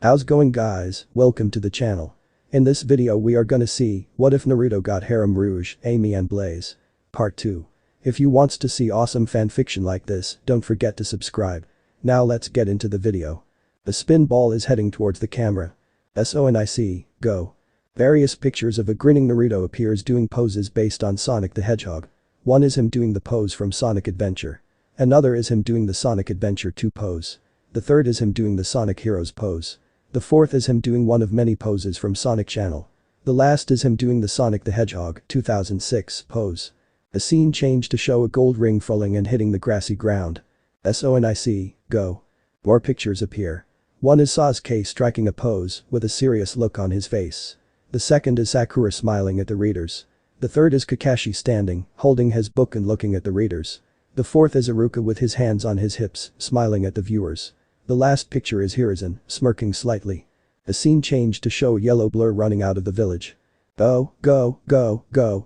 How's going guys, welcome to the channel. In this video we are gonna see, what if Naruto got Harem Rouge, Amy and Blaze. Part 2. If you wants to see awesome fanfiction like this, don't forget to subscribe. Now let's get into the video. The spin ball is heading towards the camera. Sonic, go. Various pictures of a grinning Naruto appears doing poses based on Sonic the Hedgehog. One is him doing the pose from Sonic Adventure. Another is him doing the Sonic Adventure 2 pose. The third is him doing the Sonic Heroes pose. The fourth is him doing one of many poses from Sonic Channel. The last is him doing the Sonic the Hedgehog 2006 pose. A scene changed to show a gold ring falling and hitting the grassy ground. Sonic, go. More pictures appear. One is Sasuke striking a pose with a serious look on his face. The second is Sakura smiling at the readers. The third is Kakashi standing, holding his book and looking at the readers. The fourth is Iruka with his hands on his hips, smiling at the viewers. The last picture is Hiruzen, smirking slightly. A scene changed to show a yellow blur running out of the village. Go,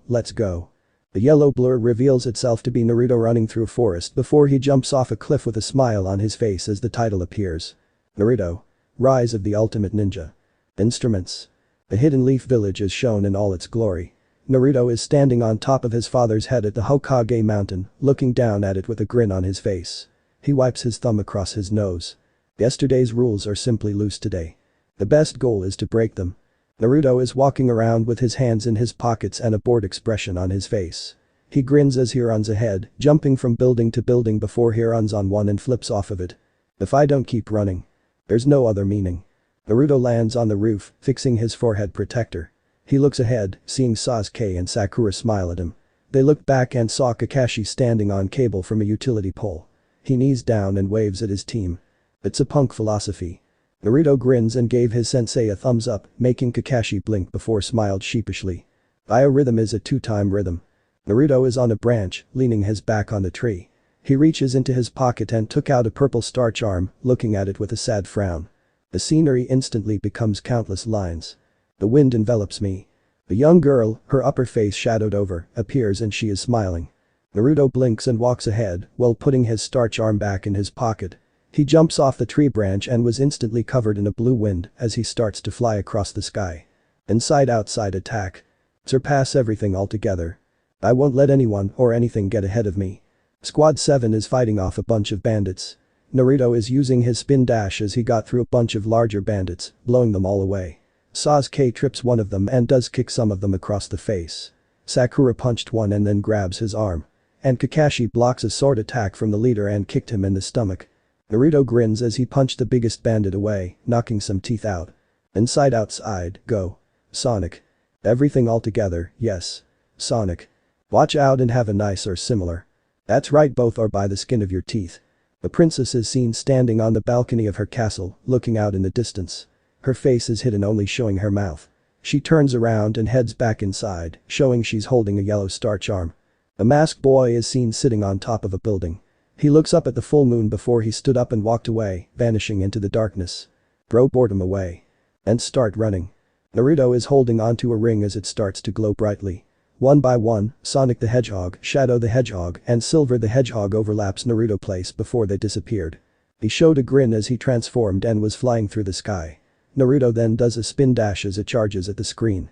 let's go. The yellow blur reveals itself to be Naruto running through a forest before he jumps off a cliff with a smile on his face as the title appears. Naruto. Rise of the Ultimate Ninja. Instruments. The Hidden Leaf Village is shown in all its glory. Naruto is standing on top of his father's head at the Hokage mountain, looking down at it with a grin on his face. He wipes his thumb across his nose. Yesterday's rules are simply loose today. The best goal is to break them. Naruto is walking around with his hands in his pockets and a bored expression on his face. He grins as he runs ahead, jumping from building to building before he runs on one and flips off of it. If I don't keep running. There's no other meaning. Naruto lands on the roof, fixing his forehead protector. He looks ahead, seeing Sasuke and Sakura smile at him. They look back and saw Kakashi standing on cable from a utility pole. He knees down and waves at his team. It's a punk philosophy. Naruto grins and gave his sensei a thumbs up, making Kakashi blink before smiled sheepishly. Biorhythm is a 2-time rhythm. Naruto is on a branch, leaning his back on the tree. He reaches into his pocket and took out a purple starch arm, looking at it with a sad frown. The scenery instantly becomes countless lines. The wind envelops me. A young girl, her upper face shadowed over, appears and she is smiling. Naruto blinks and walks ahead, while putting his starch arm back in his pocket. He jumps off the tree branch and was instantly covered in a blue wind as he starts to fly across the sky. Inside-outside attack. Surpass everything altogether. I won't let anyone or anything get ahead of me. Squad 7 is fighting off a bunch of bandits. Naruto is using his spin dash as he got through a bunch of larger bandits, blowing them all away. Sasuke trips one of them and does kick some of them across the face. Sakura punched one and then grabs his arm. And Kakashi blocks a sword attack from the leader and kicked him in the stomach. Naruto grins as he punched the biggest bandit away, knocking some teeth out. Inside-outside, go. Sonic. Everything all together, yes. Sonic. Watch out and have a nice or similar. That's right, both are by the skin of your teeth. The princess is seen standing on the balcony of her castle, looking out in the distance. Her face is hidden, only showing her mouth. She turns around and heads back inside, showing she's holding a yellow starch arm. A masked boy is seen sitting on top of a building. He looks up at the full moon before he stood up and walked away, vanishing into the darkness. Bro boredom away. And start running. Naruto is holding onto a ring as it starts to glow brightly. One by one, Sonic the Hedgehog, Shadow the Hedgehog, and Silver the Hedgehog overlaps Naruto place before they disappeared. He showed a grin as he transformed and was flying through the sky. Naruto then does a spin dash as it charges at the screen.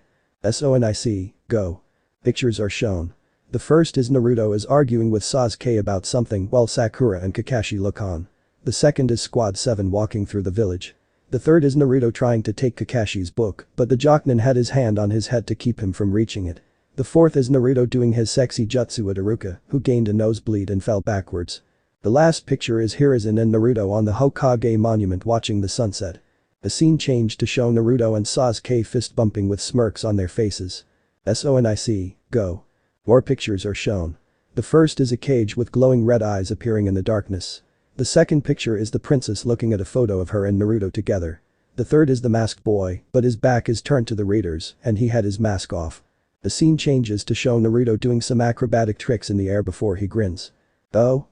Sonic, go. Pictures are shown. The first is Naruto is arguing with Sasuke about something while Sakura and Kakashi look on. The second is Squad 7 walking through the village. The third is Naruto trying to take Kakashi's book, but the jockman had his hand on his head to keep him from reaching it. The fourth is Naruto doing his sexy jutsu at Iruka, who gained a nosebleed and fell backwards. The last picture is Hiruzen and Naruto on the Hokage monument watching the sunset. A scene changed to show Naruto and Sasuke fist bumping with smirks on their faces. Sonic, go. More pictures are shown. The first is a cage with glowing red eyes appearing in the darkness. The second picture is the princess looking at a photo of her and Naruto together. The third is the masked boy, but his back is turned to the readers and he had his mask off. The scene changes to show Naruto doing some acrobatic tricks in the air before he grins. Go,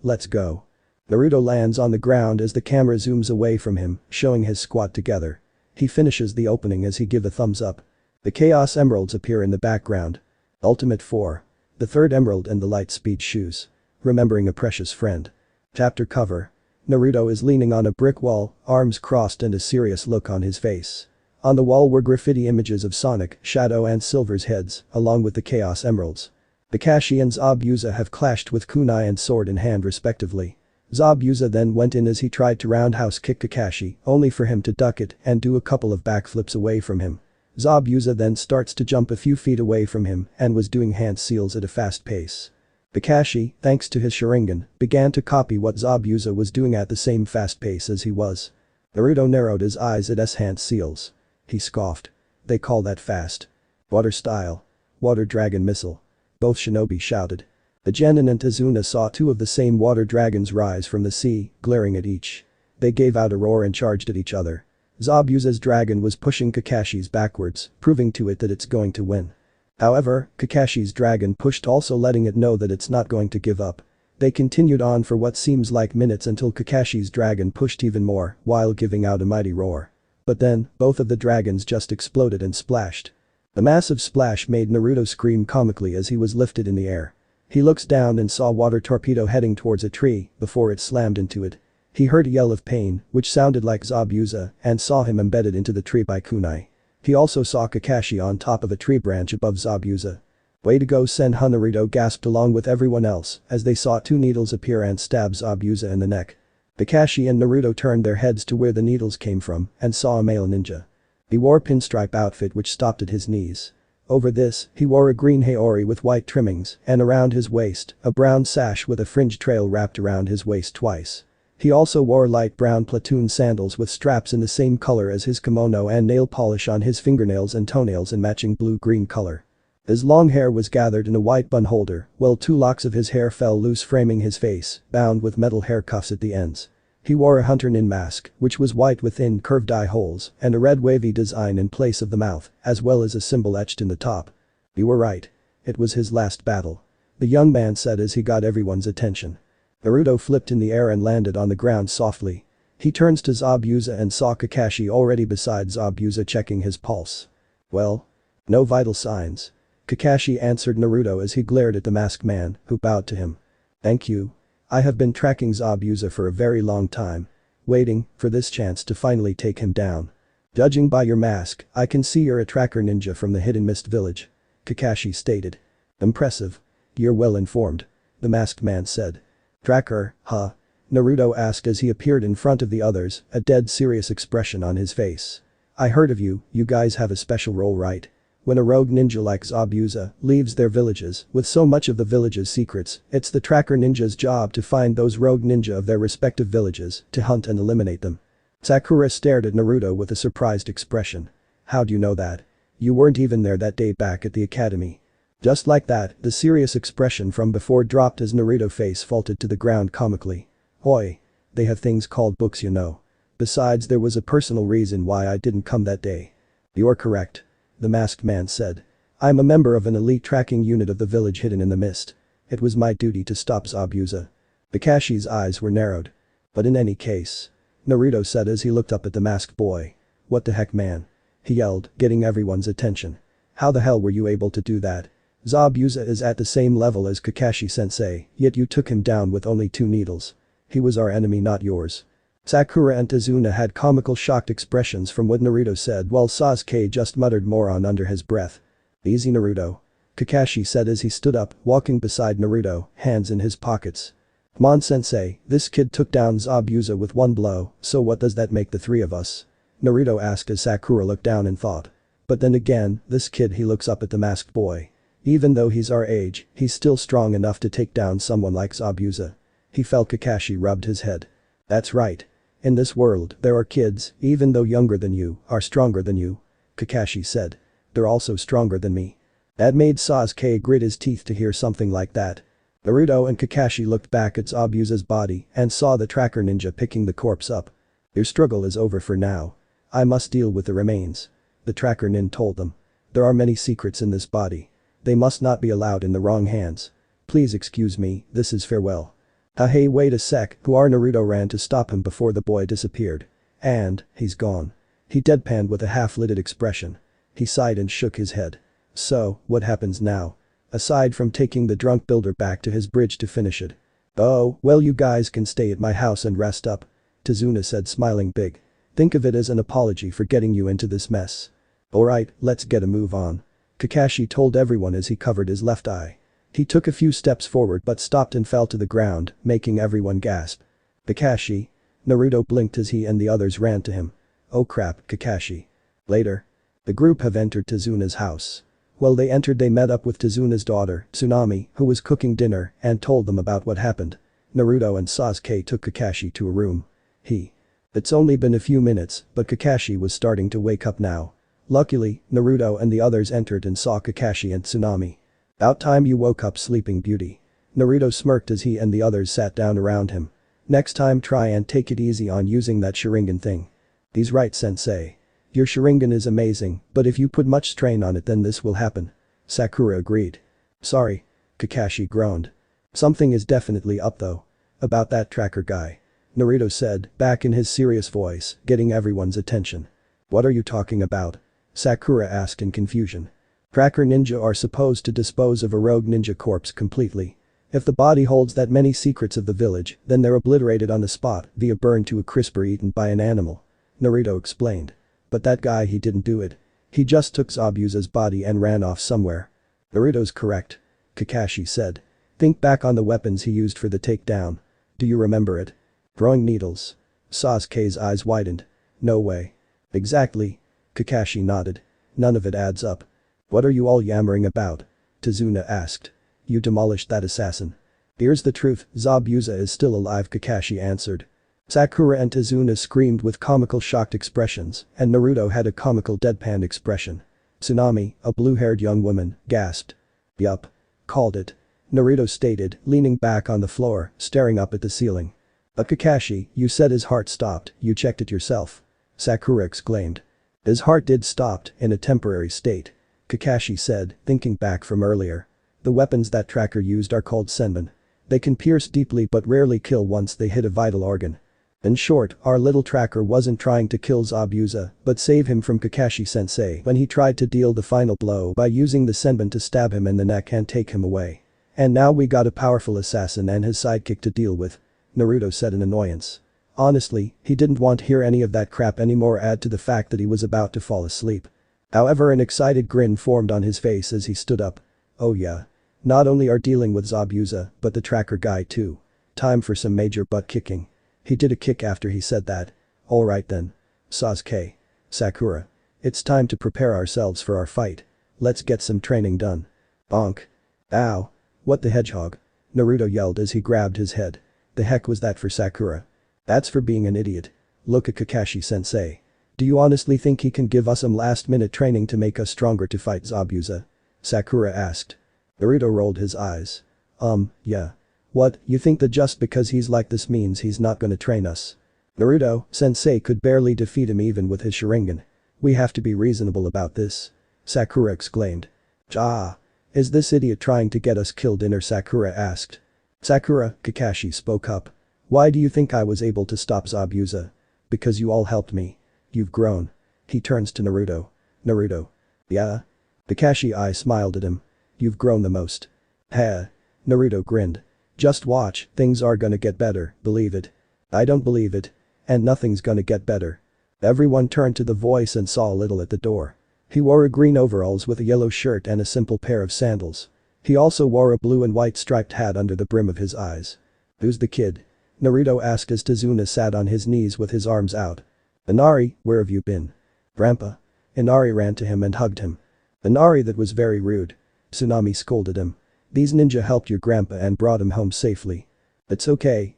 let's go. Naruto lands on the ground as the camera zooms away from him, showing his squad together. He finishes the opening as he give a thumbs up. The Chaos Emeralds appear in the background. Ultimate 4. The third emerald and the light speed shoes. Remembering a precious friend. Chapter cover. Naruto is leaning on a brick wall, arms crossed and a serious look on his face. On the wall were graffiti images of Sonic, Shadow and Silver's heads, along with the Chaos Emeralds. Kakashi and Zabuza have clashed with kunai and sword in hand respectively. Zabuza then went in as he tried to roundhouse kick Kakashi, only for him to duck it and do a couple of backflips away from him. Zabuza then starts to jump a few feet away from him and was doing hand seals at a fast pace. Kakashi, thanks to his Sharingan, began to copy what Zabuza was doing at the same fast pace as he was. Naruto narrowed his eyes at his hand seals. He scoffed. They call that fast. Water style. Water dragon missile. Both shinobi shouted. The genin and Izuna saw two of the same water dragons rise from the sea, glaring at each. They gave out a roar and charged at each other. Zabuza's dragon was pushing Kakashi's backwards, proving to it that it's going to win. However, Kakashi's dragon pushed, also letting it know that it's not going to give up. They continued on for what seems like minutes until Kakashi's dragon pushed even more while giving out a mighty roar. But then, both of the dragons just exploded and splashed. The massive splash made Naruto scream comically as he was lifted in the air. He looks down and saw water torpedo heading towards a tree before it slammed into it. He heard a yell of pain, which sounded like Zabuza, and saw him embedded into the tree by kunai. He also saw Kakashi on top of a tree branch above Zabuza. Way to go Senha, Naruto gasped along with everyone else as they saw two needles appear and stab Zabuza in the neck. Kakashi and Naruto turned their heads to where the needles came from and saw a male ninja. He wore a pinstripe outfit which stopped at his knees. Over this, he wore a green haori with white trimmings and around his waist, a brown sash with a fringe trail wrapped around his waist twice. He also wore light brown platoon sandals with straps in the same color as his kimono and nail polish on his fingernails and toenails in matching blue-green color. His long hair was gathered in a white bun holder, while two locks of his hair fell loose framing his face, bound with metal hair cuffs at the ends. He wore a hunter nin mask, which was white with thin curved eye holes and a red wavy design in place of the mouth, as well as a symbol etched in the top. You were right. It was his last battle. The young man said as he got everyone's attention. Naruto flipped in the air and landed on the ground softly. He turns to Zabuza and saw Kakashi already beside Zabuza checking his pulse. Well? No vital signs. Kakashi answered Naruto as he glared at the masked man, who bowed to him. Thank you. I have been tracking Zabuza for a very long time. Waiting for this chance to finally take him down. Judging by your mask, I can see you're a tracker ninja from the Hidden Mist village. Kakashi stated. Impressive. You're well informed. The masked man said. Tracker, huh? Naruto asked as he appeared in front of the others, a dead serious expression on his face. I heard of you, you guys have a special role, right? When a rogue ninja like Zabuza leaves their villages with so much of the village's secrets, it's the tracker ninja's job to find those rogue ninja of their respective villages, to hunt and eliminate them. Sakura stared at Naruto with a surprised expression. How'd you know that? You weren't even there that day back at the academy. Just like that, the serious expression from before dropped as Naruto's face faltered to the ground comically. Oi. They have things called books, you know. Besides, there was a personal reason why I didn't come that day. You're correct. The masked man said. I'm a member of an elite tracking unit of the village hidden in the mist. It was my duty to stop Zabuza. Kakashi's eyes were narrowed. But in any case. Naruto said as he looked up at the masked boy. What the heck, man? He yelled, getting everyone's attention. How the hell were you able to do that? Zabuza is at the same level as Kakashi-sensei, yet you took him down with only 2 needles. He was our enemy, not yours. Sakura and Izuna had comical shocked expressions from what Naruto said while Sasuke just muttered moron under his breath. Easy Naruto. Kakashi said as he stood up, walking beside Naruto, hands in his pockets. Come on sensei, this kid took down Zabuza with 1 blow, so what does that make the 3 of us? Naruto asked as Sakura looked down in thought. But then again, this kid, he looks up at the masked boy. Even though he's our age, he's still strong enough to take down someone like Zabuza. He felt Kakashi rubbed his head. That's right. In this world, there are kids, even though younger than you, are stronger than you. Kakashi said. They're also stronger than me. That made Sasuke grit his teeth to hear something like that. Naruto and Kakashi looked back at Zabuza's body and saw the tracker ninja picking the corpse up. Your struggle is over for now. I must deal with the remains. The tracker nin told them. There are many secrets in this body. They must not be allowed in the wrong hands. Please excuse me, this is farewell. Hey, wait a sec, who are Naruto ran to stop him before the boy disappeared. And, he's gone. He deadpanned with a half-lidded expression. He sighed and shook his head. So, what happens now? Aside from taking the drunk builder back to his bridge to finish it. "Oh, well you guys can stay at my house and rest up," Tazuna said, smiling big. "Think of it as an apology for getting you into this mess." "Alright, let's get a move on," Kakashi told everyone as he covered his left eye. He took a few steps forward but stopped and fell to the ground, making everyone gasp. "Kakashi?" Naruto blinked as he and the others ran to him. "Oh crap, Kakashi." Later. The group have entered Tazuna's house. While they entered, they met up with Tazuna's daughter, Tsunami, who was cooking dinner, and told them about what happened. Naruto and Sasuke took Kakashi to a room. It's only been a few minutes, but Kakashi was starting to wake up now. Luckily, Naruto and the others entered and saw Kakashi and Tsunami. "About time you woke up, sleeping beauty." Naruto smirked as he and the others sat down around him. "Next time try and take it easy on using that Sharingan thing." "He's right, sensei. Your Sharingan is amazing, but if you put much strain on it then this will happen." Sakura agreed. "Sorry." Kakashi groaned. "Something is definitely up though. About that tracker guy," Naruto said, back in his serious voice, getting everyone's attention. "What are you talking about?" Sakura asked in confusion. Tracker ninja are supposed to dispose of a rogue ninja corpse completely. If the body holds that many secrets of the village, then they're obliterated on the spot via burn to a crisp or eaten by an animal. Naruto explained. "But that guy, he didn't do it. He just took Zabuza's body and ran off somewhere." "Naruto's correct," Kakashi said. "Think back on the weapons he used for the takedown. Do you remember it? Throwing needles." Sasuke's eyes widened. "No way." "Exactly." Kakashi nodded. "None of it adds up." "What are you all yammering about?" Tazuna asked. "You demolished that assassin." "Here's the truth, Zabuza is still alive," Kakashi answered. Sakura and Tazuna screamed with comical shocked expressions, and Naruto had a comical deadpan expression. Tsunami, a blue-haired young woman, gasped. "Yup. Called it," Naruto stated, leaning back on the floor, staring up at the ceiling. "But Kakashi, you said his heart stopped, you checked it yourself?" Sakura exclaimed. "His heart did stopped, in a temporary state," Kakashi said, thinking back from earlier. "The weapons that tracker used are called senbon. They can pierce deeply but rarely kill once they hit a vital organ. In short, our little tracker wasn't trying to kill Zabuza, but save him from Kakashi-sensei when he tried to deal the final blow by using the senbon to stab him in the neck and take him away. And now we got a powerful assassin and his sidekick to deal with," Naruto said in annoyance. Honestly, he didn't want to hear any of that crap anymore, add to the fact that he was about to fall asleep. However, an excited grin formed on his face as he stood up. "Oh yeah. Not only are dealing with Zabuza, but the tracker guy too. Time for some major butt kicking." He did a kick after he said that. "Alright then. Sasuke. Sakura. It's time to prepare ourselves for our fight. Let's get some training done." Bonk. "Ow. What the hedgehog?" Naruto yelled as he grabbed his head. The heck was that for Sakura? "That's for being an idiot. Look at Kakashi-sensei. Do you honestly think he can give us some last-minute training to make us stronger to fight Zabuza?" Sakura asked. Naruto rolled his eyes. Yeah. What, you think that just because he's like this means he's not gonna train us?" "Naruto-sensei could barely defeat him even with his Sharingan. We have to be reasonable about this," Sakura exclaimed. "Ah. Is this idiot trying to get us killed?" Sakura asked. "Sakura," Kakashi spoke up. "Why do you think I was able to stop Zabuza?" "Because you all helped me. You've grown." He turns to Naruto. "Naruto." "Yeah?" Kakashi I smiled at him. "You've grown the most." "Heh." Naruto grinned. "Just watch, things are gonna get better, believe it." "I don't believe it. And nothing's gonna get better." Everyone turned to the voice and saw Little at the door. He wore a green overalls with a yellow shirt and a simple pair of sandals. He also wore a blue and white striped hat under the brim of his eyes. "Who's the kid?" Naruto asked as Tazuna sat on his knees with his arms out. "Inari, where have you been?" "Grandpa." Inari ran to him and hugged him. "Inari, that was very rude." Tsunami scolded him. "These ninja helped your grandpa and brought him home safely." It's okay,"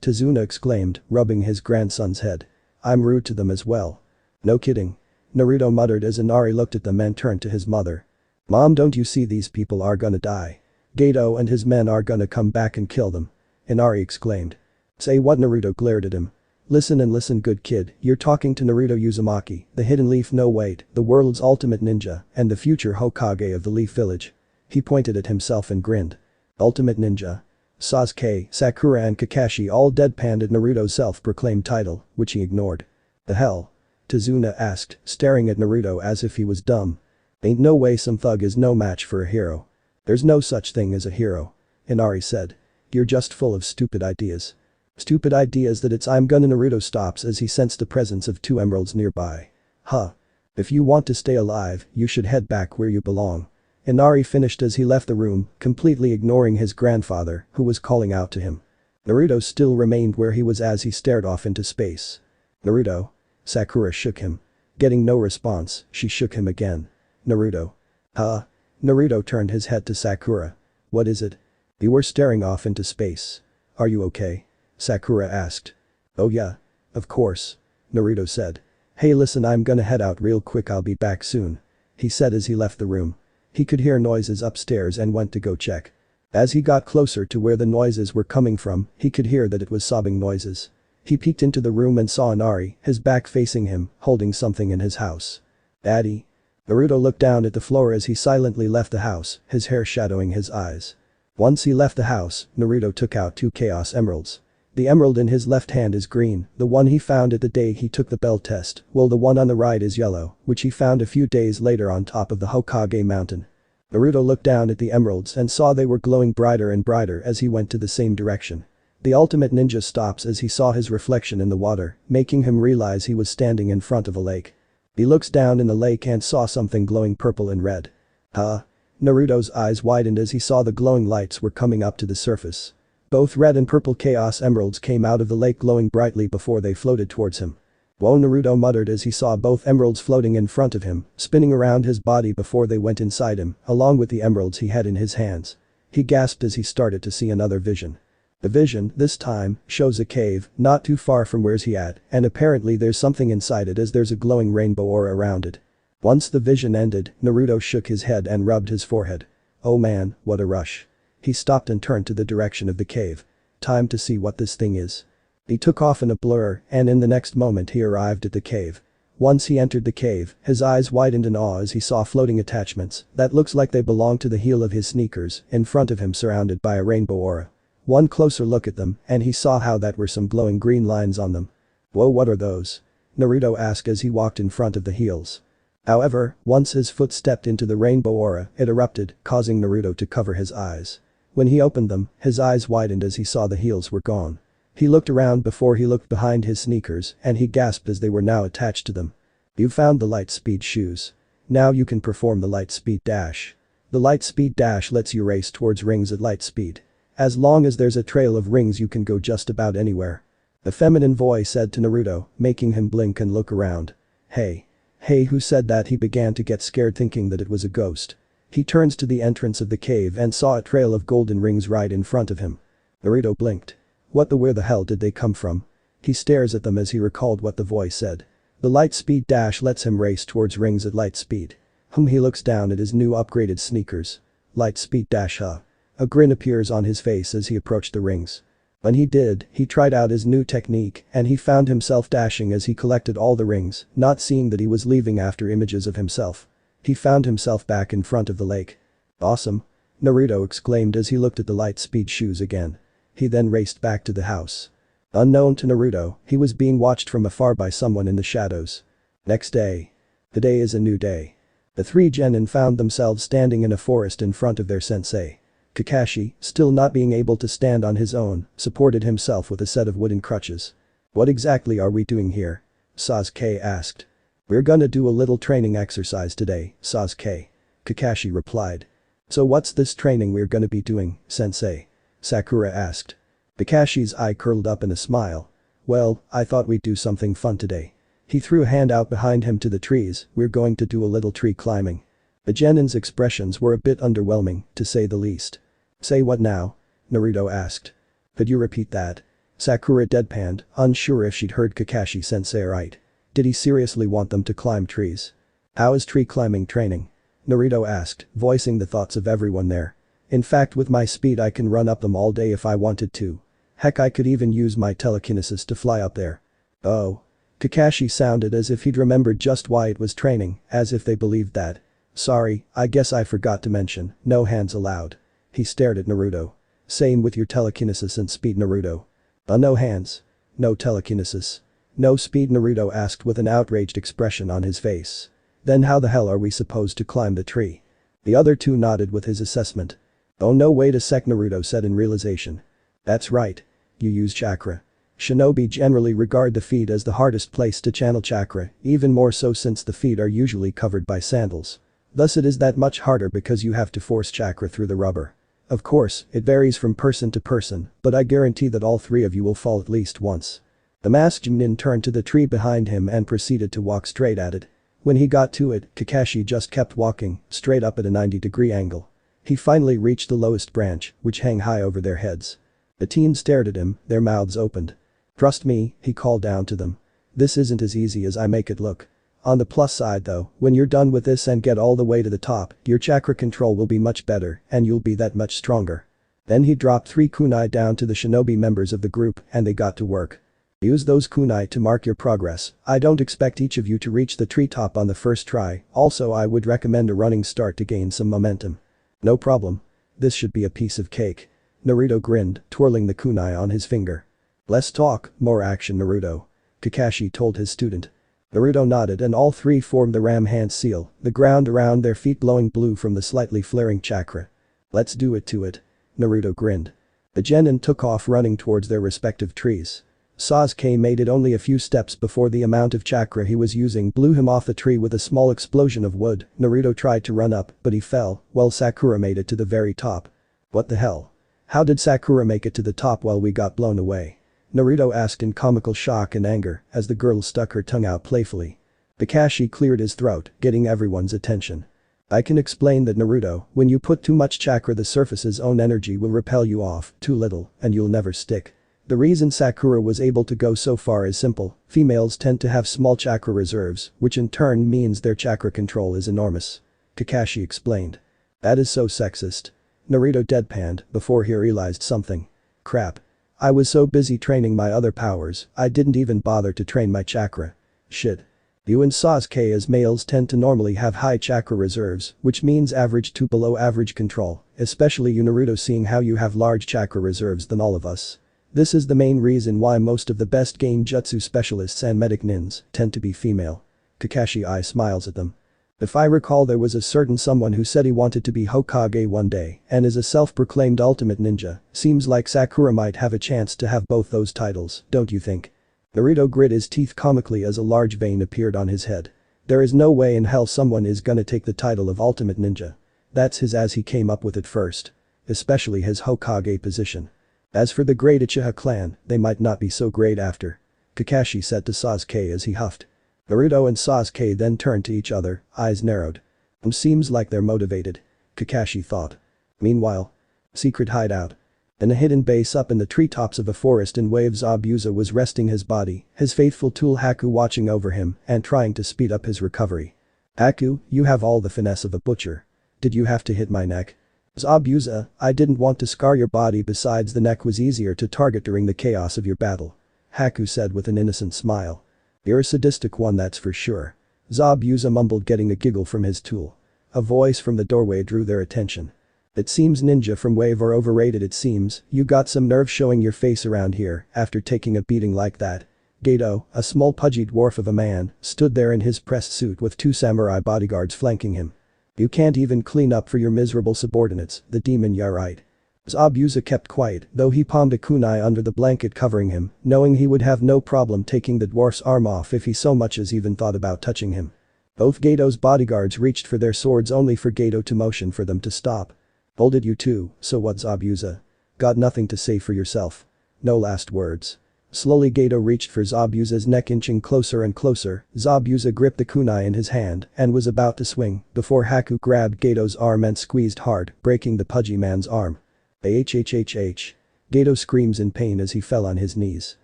Tazuna exclaimed, rubbing his grandson's head. "I'm rude to them as well." "No kidding." Naruto muttered as Inari looked at them and turned to his mother. "Mom, don't you see these people are gonna die? Gato and his men are gonna come back and kill them." Inari exclaimed. "Say what?" Naruto glared at him. Listen and listen, good kid, you're talking to Naruto Uzumaki, the hidden leaf, no wait, the world's ultimate ninja and the future Hokage of the Leaf Village." He pointed at himself and grinned. "Ultimate ninja?" Sasuke, Sakura and Kakashi all deadpanned at Naruto's self-proclaimed title, which he ignored. "The hell?" Tazuna asked, staring at Naruto as if he was dumb. "Ain't no way some thug is no match for a hero." "There's no such thing as a hero," Inari said. You're just full of stupid ideas. Stupid ideas that it's I'm gonna. Naruto stops as he sensed the presence of 2 emeralds nearby. Huh. If you want to stay alive, you should head back where you belong. Inari finished as he left the room, completely ignoring his grandfather, who was calling out to him. Naruto still remained where he was as he stared off into space. Naruto? Sakura shook him. Getting no response, she shook him again. Naruto. Huh? Naruto turned his head to Sakura. What is it? You were staring off into space. Are you okay? Sakura asked. Oh yeah. Of course. Naruto said. Hey listen, I'm gonna head out real quick, I'll be back soon. He said as he left the room. He could hear noises upstairs and went to go check. As he got closer to where the noises were coming from, he could hear that it was sobbing noises. He peeked into the room and saw Inari, his back facing him, holding something in his house. Daddy? Naruto looked down at the floor as he silently left the house, his hair shadowing his eyes. Once he left the house, Naruto took out 2 Chaos Emeralds. The emerald in his left hand is green, the one he found at the day he took the bell test, while the one on the right is yellow, which he found a few days later on top of the Hokage mountain. Naruto looked down at the emeralds and saw they were glowing brighter and brighter as he went to the same direction. The ultimate ninja stops as he saw his reflection in the water, making him realize he was standing in front of a lake. He looks down in the lake and saw something glowing purple and red. Huh? Naruto's eyes widened as he saw the glowing lights were coming up to the surface. Both red and purple Chaos Emeralds came out of the lake glowing brightly before they floated towards him. Whoa, Naruto muttered as he saw both emeralds floating in front of him, spinning around his body before they went inside him, along with the emeralds he had in his hands. He gasped as he started to see another vision. The vision, this time, shows a cave, not too far from where's he at, and apparently there's something inside it as there's a glowing rainbow aura around it. Once the vision ended, Naruto shook his head and rubbed his forehead. Oh man, what a rush. He stopped and turned to the direction of the cave. Time to see what this thing is. He took off in a blur, and in the next moment he arrived at the cave. Once he entered the cave, his eyes widened in awe as he saw floating attachments that looks like they belong to the heel of his sneakers, in front of him surrounded by a rainbow aura. One closer look at them, and he saw how that were some glowing green lines on them. Whoa, what are those? Naruto asked as he walked in front of the heels. However, once his foot stepped into the rainbow aura, it erupted, causing Naruto to cover his eyes. When he opened them, his eyes widened as he saw the heels were gone. He looked around before he looked behind his sneakers, and he gasped as they were now attached to them. You found the light speed shoes. Now you can perform the light speed dash. The light speed dash lets you race towards rings at light speed. As long as there's a trail of rings you can go just about anywhere. A feminine voice said to Naruto, making him blink and look around. Hey. Hey, who said that? He began to get scared thinking that it was a ghost. He turns to the entrance of the cave and saw a trail of golden rings right in front of him. Naruto blinked. Where the hell did they come from? He stares at them as he recalled what the voice said. The light speed dash lets him race towards rings at light speed. He looks down at his new upgraded sneakers. Light speed dash, huh? A grin appears on his face as he approached the rings. When he did, he tried out his new technique and he found himself dashing as he collected all the rings, not seeing that he was leaving after images of himself. He found himself back in front of the lake. Awesome! Naruto exclaimed as he looked at the light speed shoes again. He then raced back to the house. Unknown to Naruto, he was being watched from afar by someone in the shadows. Next day. Today is a new day. The 3 genin found themselves standing in a forest in front of their sensei. Kakashi, still not being able to stand on his own, supported himself with a set of wooden crutches. What exactly are we doing here? Sasuke asked. We're gonna do a little training exercise today, Sasuke. Kakashi replied. So what's this training we're gonna be doing, sensei? Sakura asked. Kakashi's eye curled up in a smile. Well, I thought we'd do something fun today. He threw a hand out behind him to the trees. We're going to do a little tree climbing. The genin's expressions were a bit underwhelming, to say the least. Say what now? Naruto asked. Could you repeat that? Sakura deadpanned, unsure if she'd heard Kakashi sensei right. Did he seriously want them to climb trees? How is tree climbing training? Naruto asked, voicing the thoughts of everyone there. In fact, with my speed I can run up them all day if I wanted to. Heck, I could even use my telekinesis to fly up there. Oh. Kakashi sounded as if he'd remembered just why it was training, as if they believed that. Sorry, I guess I forgot to mention, no hands allowed. He stared at Naruto. Same with your telekinesis and speed, Naruto. No hands. No telekinesis. No speed, Naruto asked with an outraged expression on his face. Then how the hell are we supposed to climb the tree? The other 2 nodded with his assessment. Oh no, wait a sec, Naruto said in realization. That's right. You use chakra. Shinobi generally regard the feet as the hardest place to channel chakra, even more so since the feet are usually covered by sandals. Thus it is that much harder because you have to force chakra through the rubber. Of course, it varies from person to person, but I guarantee that all three of you will fall at least once. The masked Nin turned to the tree behind him and proceeded to walk straight at it. When he got to it, Kakashi just kept walking, straight up at a 90-degree angle. He finally reached the lowest branch, which hung high over their heads. The teens stared at him, their mouths opened. Trust me, he called down to them. This isn't as easy as I make it look. On the plus side though, when you're done with this and get all the way to the top, your chakra control will be much better and you'll be that much stronger. Then he dropped 3 kunai down to the shinobi members of the group and they got to work. Use those kunai to mark your progress. I don't expect each of you to reach the treetop on the first try, also I would recommend a running start to gain some momentum. No problem. This should be a piece of cake. Naruto grinned, twirling the kunai on his finger. Less talk, more action Naruto. Kakashi told his student. Naruto nodded and all three formed the ram hand seal, the ground around their feet glowing blue from the slightly flaring chakra. Let's do it to it. Naruto grinned. The genin took off running towards their respective trees. Sasuke made it only a few steps before the amount of chakra he was using blew him off the tree with a small explosion of wood. Naruto tried to run up, but he fell, while Sakura made it to the very top. What the hell? How did Sakura make it to the top while we got blown away? Naruto asked in comical shock and anger as the girl stuck her tongue out playfully. Kakashi cleared his throat, getting everyone's attention. I can explain that Naruto, when you put too much chakra the surface's own energy will repel you off, too little, and you'll never stick. The reason Sakura was able to go so far is simple, females tend to have small chakra reserves, which in turn means their chakra control is enormous. Kakashi explained. That is so sexist. Naruto deadpanned before he realized something. Crap. I was so busy training my other powers, I didn't even bother to train my chakra. Shit. You and Sasuke as males tend to normally have high chakra reserves, which means average to below average control, especially you Naruto seeing how you have large chakra reserves than all of us. This is the main reason why most of the best genjutsu specialists and medic nins tend to be female. Kakashi I smiles at them. If I recall there was a certain someone who said he wanted to be Hokage one day and is a self-proclaimed ultimate ninja, seems like Sakura might have a chance to have both those titles, don't you think? Naruto grit his teeth comically as a large vein appeared on his head. There is no way in hell someone is gonna take the title of ultimate ninja. That's his as he came up with it first. Especially his Hokage position. As for the great Uchiha clan, they might not be so great after. Kakashi said to Sasuke as he huffed. Naruto and Sasuke then turned to each other, eyes narrowed. Seems like they're motivated. Kakashi thought. Meanwhile. Secret hideout. In a hidden base up in the treetops of a forest in Wave Zabuza was resting his body, his faithful tool Haku watching over him and trying to speed up his recovery. Haku, you have all the finesse of a butcher. Did you have to hit my neck? Zabuza, I didn't want to scar your body besides the neck was easier to target during the chaos of your battle. Haku said with an innocent smile. You're a sadistic one that's for sure. Zabuza mumbled getting a giggle from his tool. A voice from the doorway drew their attention. It seems ninja from Wave are overrated it seems, you got some nerve showing your face around here after taking a beating like that. Gato, a small pudgy dwarf of a man, stood there in his pressed suit with 2 samurai bodyguards flanking him. You can't even clean up for your miserable subordinates, the demon yeah right. Zabuza kept quiet, though he palmed a kunai under the blanket covering him, knowing he would have no problem taking the dwarf's arm off if he so much as even thought about touching him. Both Gato's bodyguards reached for their swords only for Gato to motion for them to stop. Bolded you too, so what Zabuza? Got nothing to say for yourself. No last words. Slowly Gato reached for Zabuza's neck inching closer and closer, Zabuza gripped the kunai in his hand and was about to swing before Haku grabbed Gato's arm and squeezed hard, breaking the pudgy man's arm. Hhhh. Gato screams in pain as he fell on his knees.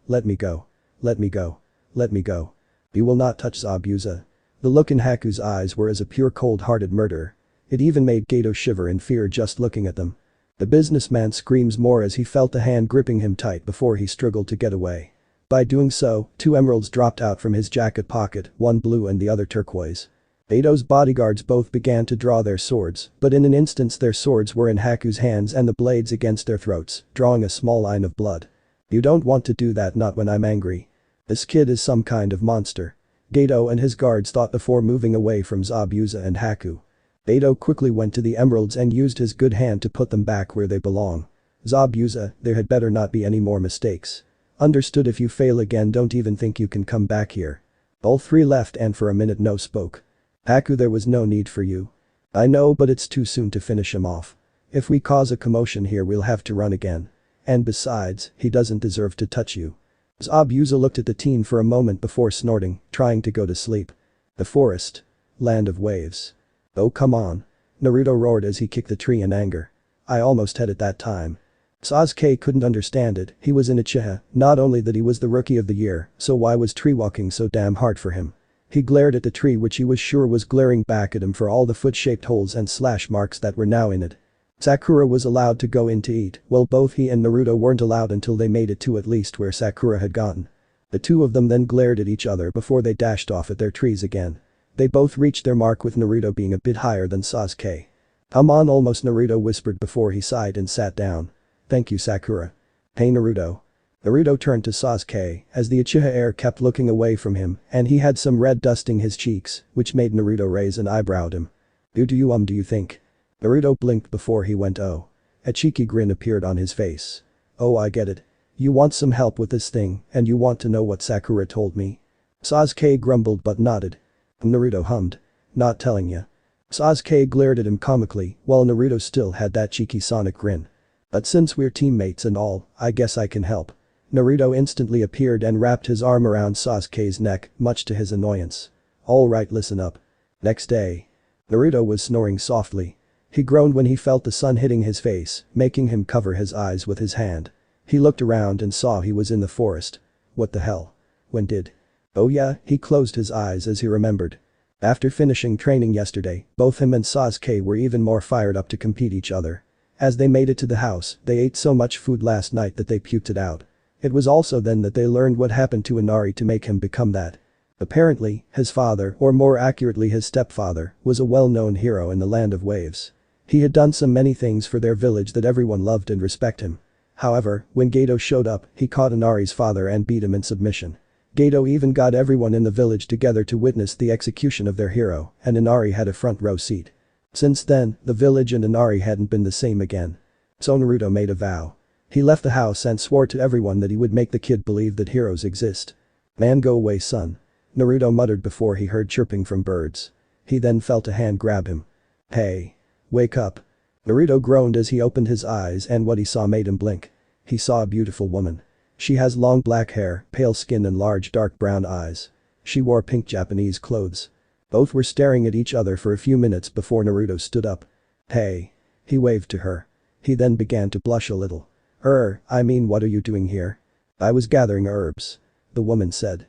Let me go. Let me go. Let me go. You will not touch Zabuza. The look in Haku's eyes were as a pure cold-hearted murderer. It even made Gato shiver in fear just looking at them. The businessman screams more as he felt the hand gripping him tight before he struggled to get away. By doing so, 2 emeralds dropped out from his jacket pocket, one blue and the other turquoise. Gato's bodyguards both began to draw their swords, but in an instant their swords were in Haku's hands and the blades against their throats, drawing a small line of blood. You don't want to do that not when I'm angry. This kid is some kind of monster. Gato and his guards thought before moving away from Zabuza and Haku. Gato quickly went to the emeralds and used his good hand to put them back where they belong. Zabuza, there had better not be any more mistakes. Understood. If you fail again, don't even think you can come back here. All three left and for a minute no spoke. Haku, there was no need for you. I know, but it's too soon to finish him off. If we cause a commotion here, we'll have to run again. And besides, he doesn't deserve to touch you. Zabuza looked at the teen for a moment before snorting, trying to go to sleep. The forest. Land of waves. Oh come on. Naruto roared as he kicked the tree in anger. I almost had it that time. Sasuke couldn't understand it. He was an uchiha, not only that he was the rookie of the year, so why was tree walking so damn hard for him? He glared at the tree, which he was sure was glaring back at him for all the foot-shaped holes and slash marks that were now in it. Sakura was allowed to go in to eat, while both he and Naruto weren't allowed until they made it to at least where Sakura had gone. The two of them then glared at each other before they dashed off at their trees again. They both reached their mark, with Naruto being a bit higher than Sasuke. "Come on," almost Naruto whispered before he sighed and sat down. "Thank you, Sakura." "Hey Naruto." Naruto turned to Sasuke as the Uchiha heir kept looking away from him and he had some red dusting his cheeks, which made Naruto raise an eyebrow at him. Do you think?" Naruto blinked before he went, "Oh." A cheeky grin appeared on his face. "Oh, I get it. You want some help with this thing and you want to know what Sakura told me?" Sasuke grumbled but nodded. Naruto hummed. "Not telling ya." Sasuke glared at him comically while Naruto still had that cheeky Sonic grin. "But since we're teammates and all, I guess I can help." Naruto instantly appeared and wrapped his arm around Sasuke's neck, much to his annoyance. "Alright, listen up." Next day. Naruto was snoring softly. He groaned when he felt the sun hitting his face, making him cover his eyes with his hand. He looked around and saw he was in the forest. What the hell? When did? Oh yeah, he closed his eyes as he remembered. After finishing training yesterday, both him and Sasuke were even more fired up to compete each other. As they made it to the house, they ate so much food last night that they puked it out. It was also then that they learned what happened to Inari to make him become that. Apparently, his father, or more accurately his stepfather, was a well-known hero in the Land of Waves. He had done so many things for their village that everyone loved and respected him. However, when Gato showed up, he caught Inari's father and beat him in submission. Gato even got everyone in the village together to witness the execution of their hero, and Inari had a front row seat. Since then, the village and Inari hadn't been the same again. So Naruto made a vow. He left the house and swore to everyone that he would make the kid believe that heroes exist. "Man, go away, son." Naruto muttered before he heard chirping from birds. He then felt a hand grab him. "Hey. Wake up." Naruto groaned as he opened his eyes and what he saw made him blink. He saw a beautiful woman. She has long black hair, pale skin and large dark brown eyes. She wore pink Japanese clothes. Both were staring at each other for a few minutes before Naruto stood up. "Hey." He waved to her. He then began to blush a little. I mean, what are you doing here?" "I was gathering herbs," the woman said.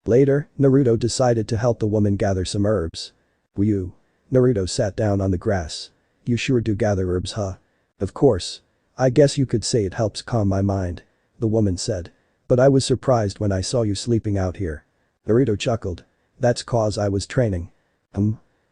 Later, Naruto decided to help the woman gather some herbs. "Will you?" Naruto sat down on the grass. "You sure do gather herbs, huh?" "Of course. I guess you could say it helps calm my mind," the woman said. "But I was surprised when I saw you sleeping out here." Naruto chuckled. "That's cause I was training."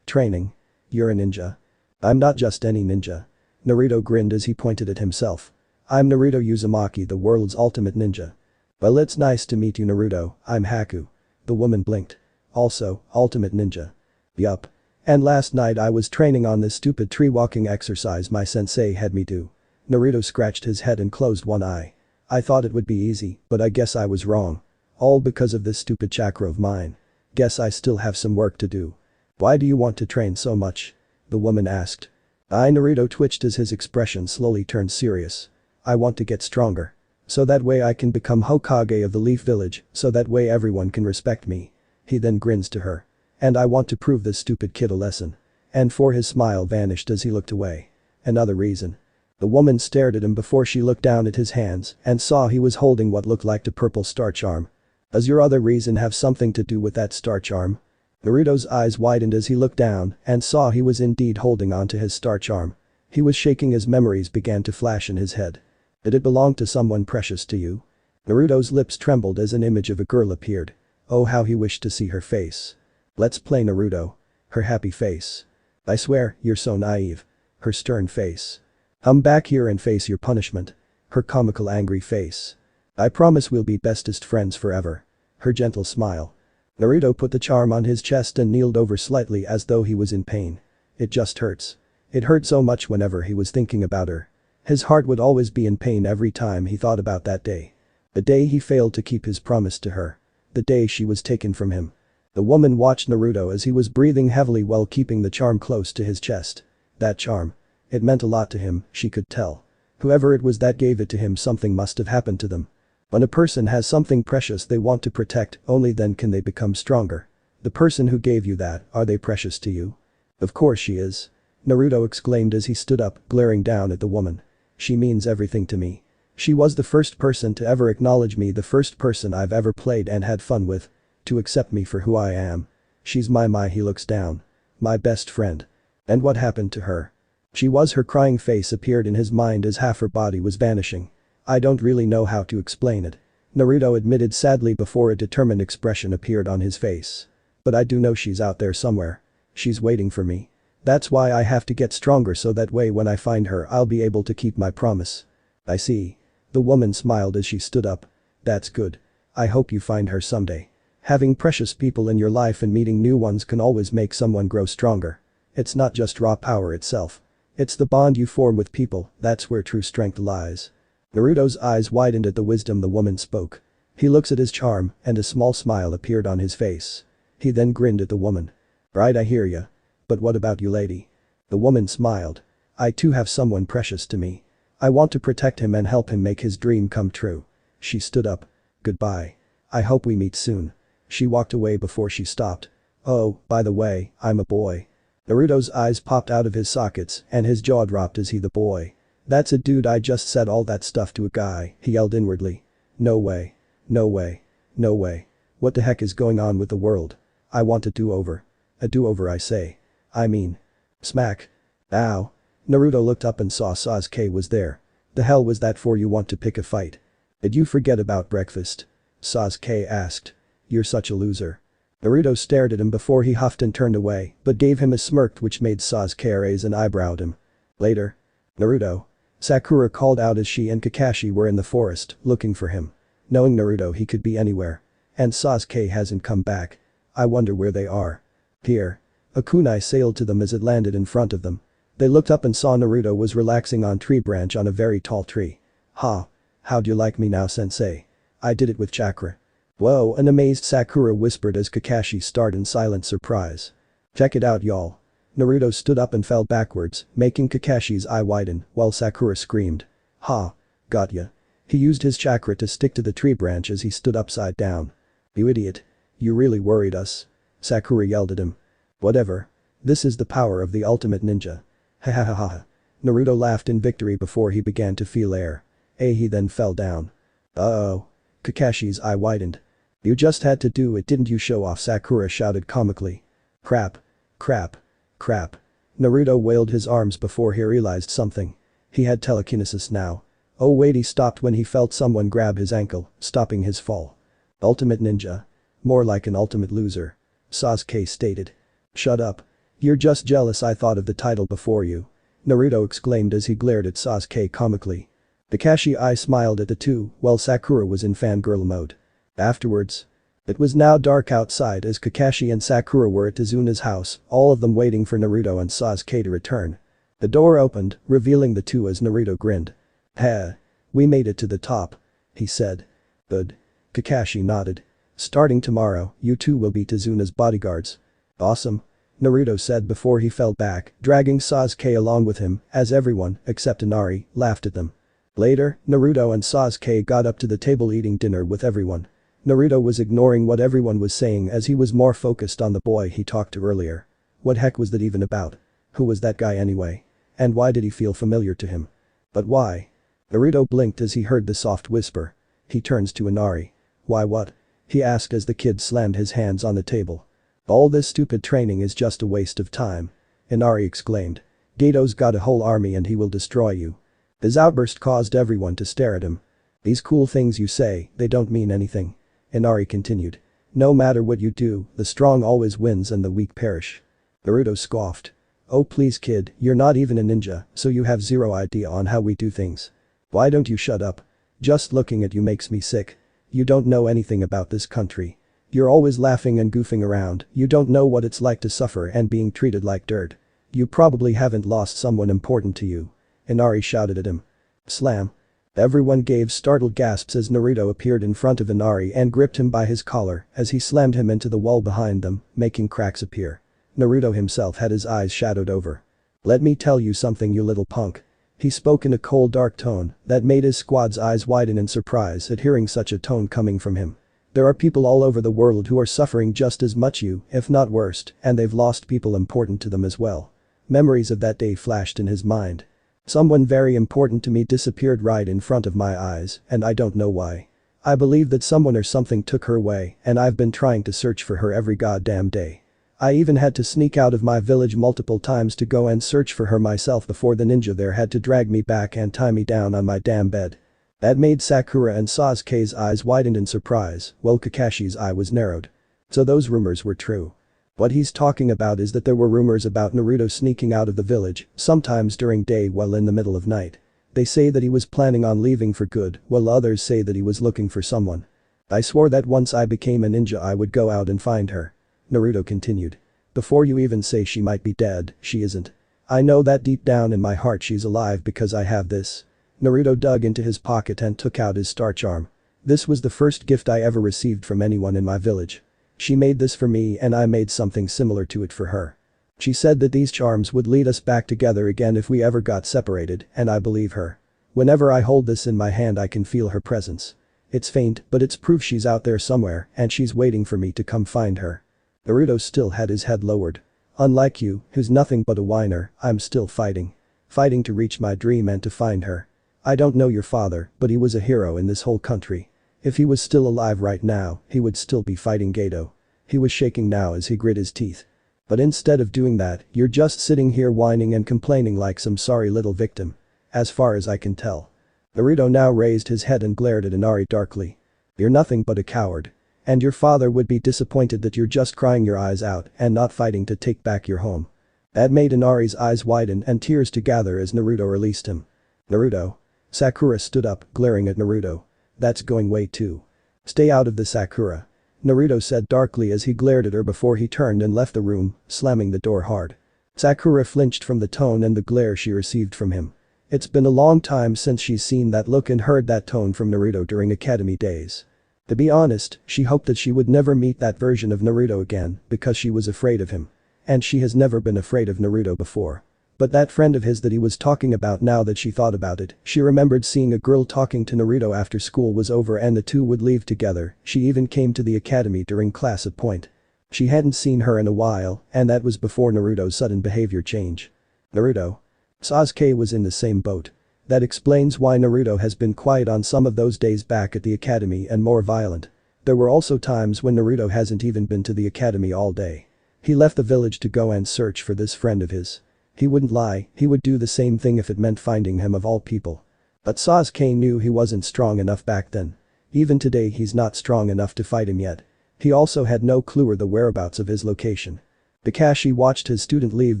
Training? You're a ninja." "I'm not just any ninja." Naruto grinned as he pointed at himself. "I'm Naruto Uzumaki, the world's ultimate ninja." "Well, it's nice to meet you, Naruto. I'm Haku." The woman blinked. "Also, ultimate ninja." "Yup. And last night I was training on this stupid tree walking exercise my sensei had me do." Naruto scratched his head and closed one eye. "I thought it would be easy, but I guess I was wrong. All because of this stupid chakra of mine. Guess I still have some work to do." "Why do you want to train so much?" the woman asked. Naruto twitched as his expression slowly turned serious. "I want to get stronger. So that way I can become Hokage of the Leaf Village, so that way everyone can respect me." He then grins to her. "And I want to prove this stupid kid a lesson." And for his smile vanished as he looked away. "Another reason." The woman stared at him before she looked down at his hands and saw he was holding what looked like a purple star charm. "Does your other reason have something to do with that star charm?" Naruto's eyes widened as he looked down and saw he was indeed holding onto his star charm. He was shaking as memories began to flash in his head. "Did it belong to someone precious to you?" Naruto's lips trembled as an image of a girl appeared. Oh, how he wished to see her face. "Let's play, Naruto." Her happy face. "I swear, you're so naive." Her stern face. "Come back here and face your punishment." Her comical angry face. "I promise we'll be bestest friends forever." Her gentle smile. Naruto put the charm on his chest and kneeled over slightly as though he was in pain. "It just hurts. It hurt so much whenever he was thinking about her." His heart would always be in pain every time he thought about that day. The day he failed to keep his promise to her. The day she was taken from him. The woman watched Naruto as he was breathing heavily while keeping the charm close to his chest. That charm. It meant a lot to him, she could tell. Whoever it was that gave it to him, something must have happened to them. When a person has something precious they want to protect, only then can they become stronger. The person who gave you that, are they precious to you? Of course she is. Naruto exclaimed as he stood up, glaring down at the woman. She means everything to me. She was the first person to ever acknowledge me, the first person I've ever played and had fun with. To accept me for who I am. She's my he looks down. My best friend. And what happened to her? Her crying face appeared in his mind as half her body was vanishing. I don't really know how to explain it. Naruto admitted sadly before a determined expression appeared on his face. But I do know she's out there somewhere. She's waiting for me. That's why I have to get stronger so that way when I find her I'll be able to keep my promise. I see. The woman smiled as she stood up. That's good. I hope you find her someday. Having precious people in your life and meeting new ones can always make someone grow stronger. It's not just raw power itself. It's the bond you form with people, that's where true strength lies. Naruto's eyes widened at the wisdom the woman spoke. He looks at his charm, and a small smile appeared on his face. He then grinned at the woman. Right, I hear ya. But what about you, lady? The woman smiled. I too have someone precious to me. I want to protect him and help him make his dream come true. She stood up. Goodbye. I hope we meet soon. She walked away before she stopped. Oh, by the way, I'm a boy. Naruto's eyes popped out of his sockets and his jaw dropped as he the boy. That's a dude, I just said all that stuff to a guy, he yelled inwardly. No way. No way. No way. What the heck is going on with the world? I want a do-over. A do-over, I say. I mean. Smack. Ow. Naruto looked up and saw Sasuke was there. The hell was that for? You want to pick a fight? Did you forget about breakfast? Sasuke asked. You're such a loser. Naruto stared at him before he huffed and turned away, but gave him a smirk which made Sasuke raise an eyebrow at him. Later. Naruto. Sakura called out as she and Kakashi were in the forest, looking for him. Knowing Naruto, he could be anywhere. And Sasuke hasn't come back. I wonder where they are. Here. A kunai sailed to them as it landed in front of them. They looked up and saw Naruto was relaxing on tree branch on a very tall tree. Ha. How'd you like me now, sensei? I did it with Chakra. Whoa, an amazed Sakura whispered as Kakashi stared in silent surprise. Check it out, y'all. Naruto stood up and fell backwards, making Kakashi's eye widen, while Sakura screamed. Ha. Got ya. He used his chakra to stick to the tree branch as he stood upside down. You idiot. You really worried us. Sakura yelled at him. Whatever. This is the power of the ultimate ninja. Ha ha ha ha. Naruto laughed in victory before he began to feel air. He then fell down. Uh-oh. Kakashi's eye widened. You just had to do it, didn't you? Show off, Sakura shouted comically. Crap. Crap. Crap. Naruto wailed his arms before he realized something. He had telekinesis now. Oh wait, he stopped when he felt someone grab his ankle, stopping his fall. Ultimate ninja. More like an ultimate loser. Sasuke stated. Shut up. You're just jealous I thought of the title before you. Naruto exclaimed as he glared at Sasuke comically. Kakashi I smiled at the two while Sakura was in fangirl mode. Afterwards. It was now dark outside as Kakashi and Sakura were at Izuna's house, all of them waiting for Naruto and Sasuke to return. The door opened, revealing the two as Naruto grinned. Heh. We made it to the top. He said. Good. Kakashi nodded. Starting tomorrow, you two will be Izuna's bodyguards. Awesome. Naruto said before he fell back, dragging Sasuke along with him, as everyone, except Inari, laughed at them. Later, Naruto and Sasuke got up to the table eating dinner with everyone. Naruto was ignoring what everyone was saying as he was more focused on the boy he talked to earlier. What heck was that even about? Who was that guy anyway? And why did he feel familiar to him? But why? Naruto blinked as he heard the soft whisper. He turns to Inari. Why what? He asked as the kid slammed his hands on the table. All this stupid training is just a waste of time. Inari exclaimed. Gato's got a whole army and he will destroy you. His outburst caused everyone to stare at him. These cool things you say, they don't mean anything. Inari continued. No matter what you do, the strong always wins and the weak perish. Naruto scoffed. Oh please kid, you're not even a ninja, so you have zero idea on how we do things. Why don't you shut up? Just looking at you makes me sick. You don't know anything about this country. You're always laughing and goofing around, you don't know what it's like to suffer and being treated like dirt. You probably haven't lost someone important to you. Inari shouted at him. Slam. Everyone gave startled gasps as Naruto appeared in front of Inari and gripped him by his collar as he slammed him into the wall behind them, making cracks appear. Naruto himself had his eyes shadowed over. "Let me tell you something, you little punk." He spoke in a cold, dark tone that made his squad's eyes widen in surprise at hearing such a tone coming from him. There are people all over the world who are suffering just as much you, if not worse, and they've lost people important to them as well. Memories of that day flashed in his mind. Someone very important to me disappeared right in front of my eyes, and I don't know why. I believe that someone or something took her away, and I've been trying to search for her every goddamn day. I even had to sneak out of my village multiple times to go and search for her myself before the ninja there had to drag me back and tie me down on my damn bed. That made Sakura and Sasuke's eyes widened in surprise, while Kakashi's eye was narrowed. So those rumors were true. What he's talking about is that there were rumors about Naruto sneaking out of the village, sometimes during day while in the middle of night. They say that he was planning on leaving for good, while others say that he was looking for someone. I swore that once I became a ninja I would go out and find her. Naruto continued. Before you even say she might be dead, she isn't. I know that deep down in my heart she's alive because I have this. Naruto dug into his pocket and took out his star charm. This was the first gift I ever received from anyone in my village. She made this for me and I made something similar to it for her. She said that these charms would lead us back together again if we ever got separated, and I believe her. Whenever I hold this in my hand I can feel her presence. It's faint, but it's proof she's out there somewhere and she's waiting for me to come find her. Naruto still had his head lowered. Unlike you, who's nothing but a whiner, I'm still fighting. Fighting to reach my dream and to find her. I don't know your father, but he was a hero in this whole country. If he was still alive right now, he would still be fighting Gato. He was shaking now as he grit his teeth. But instead of doing that, you're just sitting here whining and complaining like some sorry little victim. As far as I can tell. Naruto now raised his head and glared at Inari darkly. You're nothing but a coward. And your father would be disappointed that you're just crying your eyes out and not fighting to take back your home. That made Inari's eyes widen and tears to gather as Naruto released him. Naruto. Sakura stood up, glaring at Naruto. That's going way too. Stay out of the Sakura. Naruto said darkly as he glared at her before he turned and left the room, slamming the door hard. Sakura flinched from the tone and the glare she received from him. It's been a long time since she's seen that look and heard that tone from Naruto during academy days. To be honest, she hoped that she would never meet that version of Naruto again because she was afraid of him. And she has never been afraid of Naruto before. But that friend of his that he was talking about, now that she thought about it, she remembered seeing a girl talking to Naruto after school was over and the two would leave together. She even came to the academy during class at point. She hadn't seen her in a while, and that was before Naruto's sudden behavior change. Naruto. Sasuke was in the same boat. That explains why Naruto has been quiet on some of those days back at the academy and more violent. There were also times when Naruto hasn't even been to the academy all day. He left the village to go and search for this friend of his. He wouldn't lie, he would do the same thing if it meant finding him of all people. But Sasuke knew he wasn't strong enough back then. Even today he's not strong enough to fight him yet. He also had no clue or the whereabouts of his location. Kakashi watched his student leave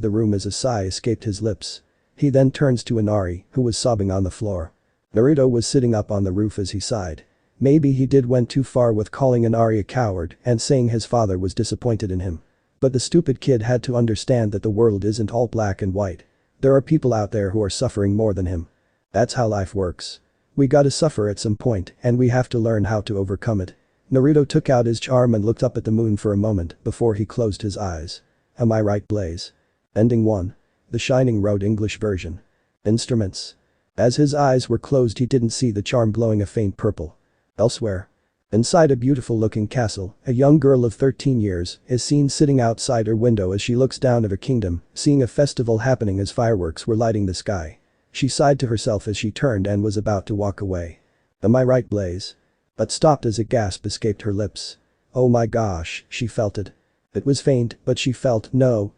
the room as a sigh escaped his lips. He then turns to Inari, who was sobbing on the floor. Naruto was sitting up on the roof as he sighed. Maybe he went too far with calling Inari a coward and saying his father was disappointed in him. But the stupid kid had to understand that the world isn't all black and white. There are people out there who are suffering more than him. That's how life works. We gotta suffer at some point and we have to learn how to overcome it. Naruto took out his charm and looked up at the moon for a moment before he closed his eyes. Am I right, Blaze? Ending 1. The Shining Road English version. Instruments. As his eyes were closed he didn't see the charm glowing a faint purple. Elsewhere. Inside a beautiful looking castle, a young girl of 13 years is seen sitting outside her window as she looks down at her kingdom, seeing a festival happening as fireworks were lighting the sky. She sighed to herself as she turned and was about to walk away. Am I right, Blaze? But stopped as a gasp escaped her lips. Oh my gosh, she felt it. It was faint, but she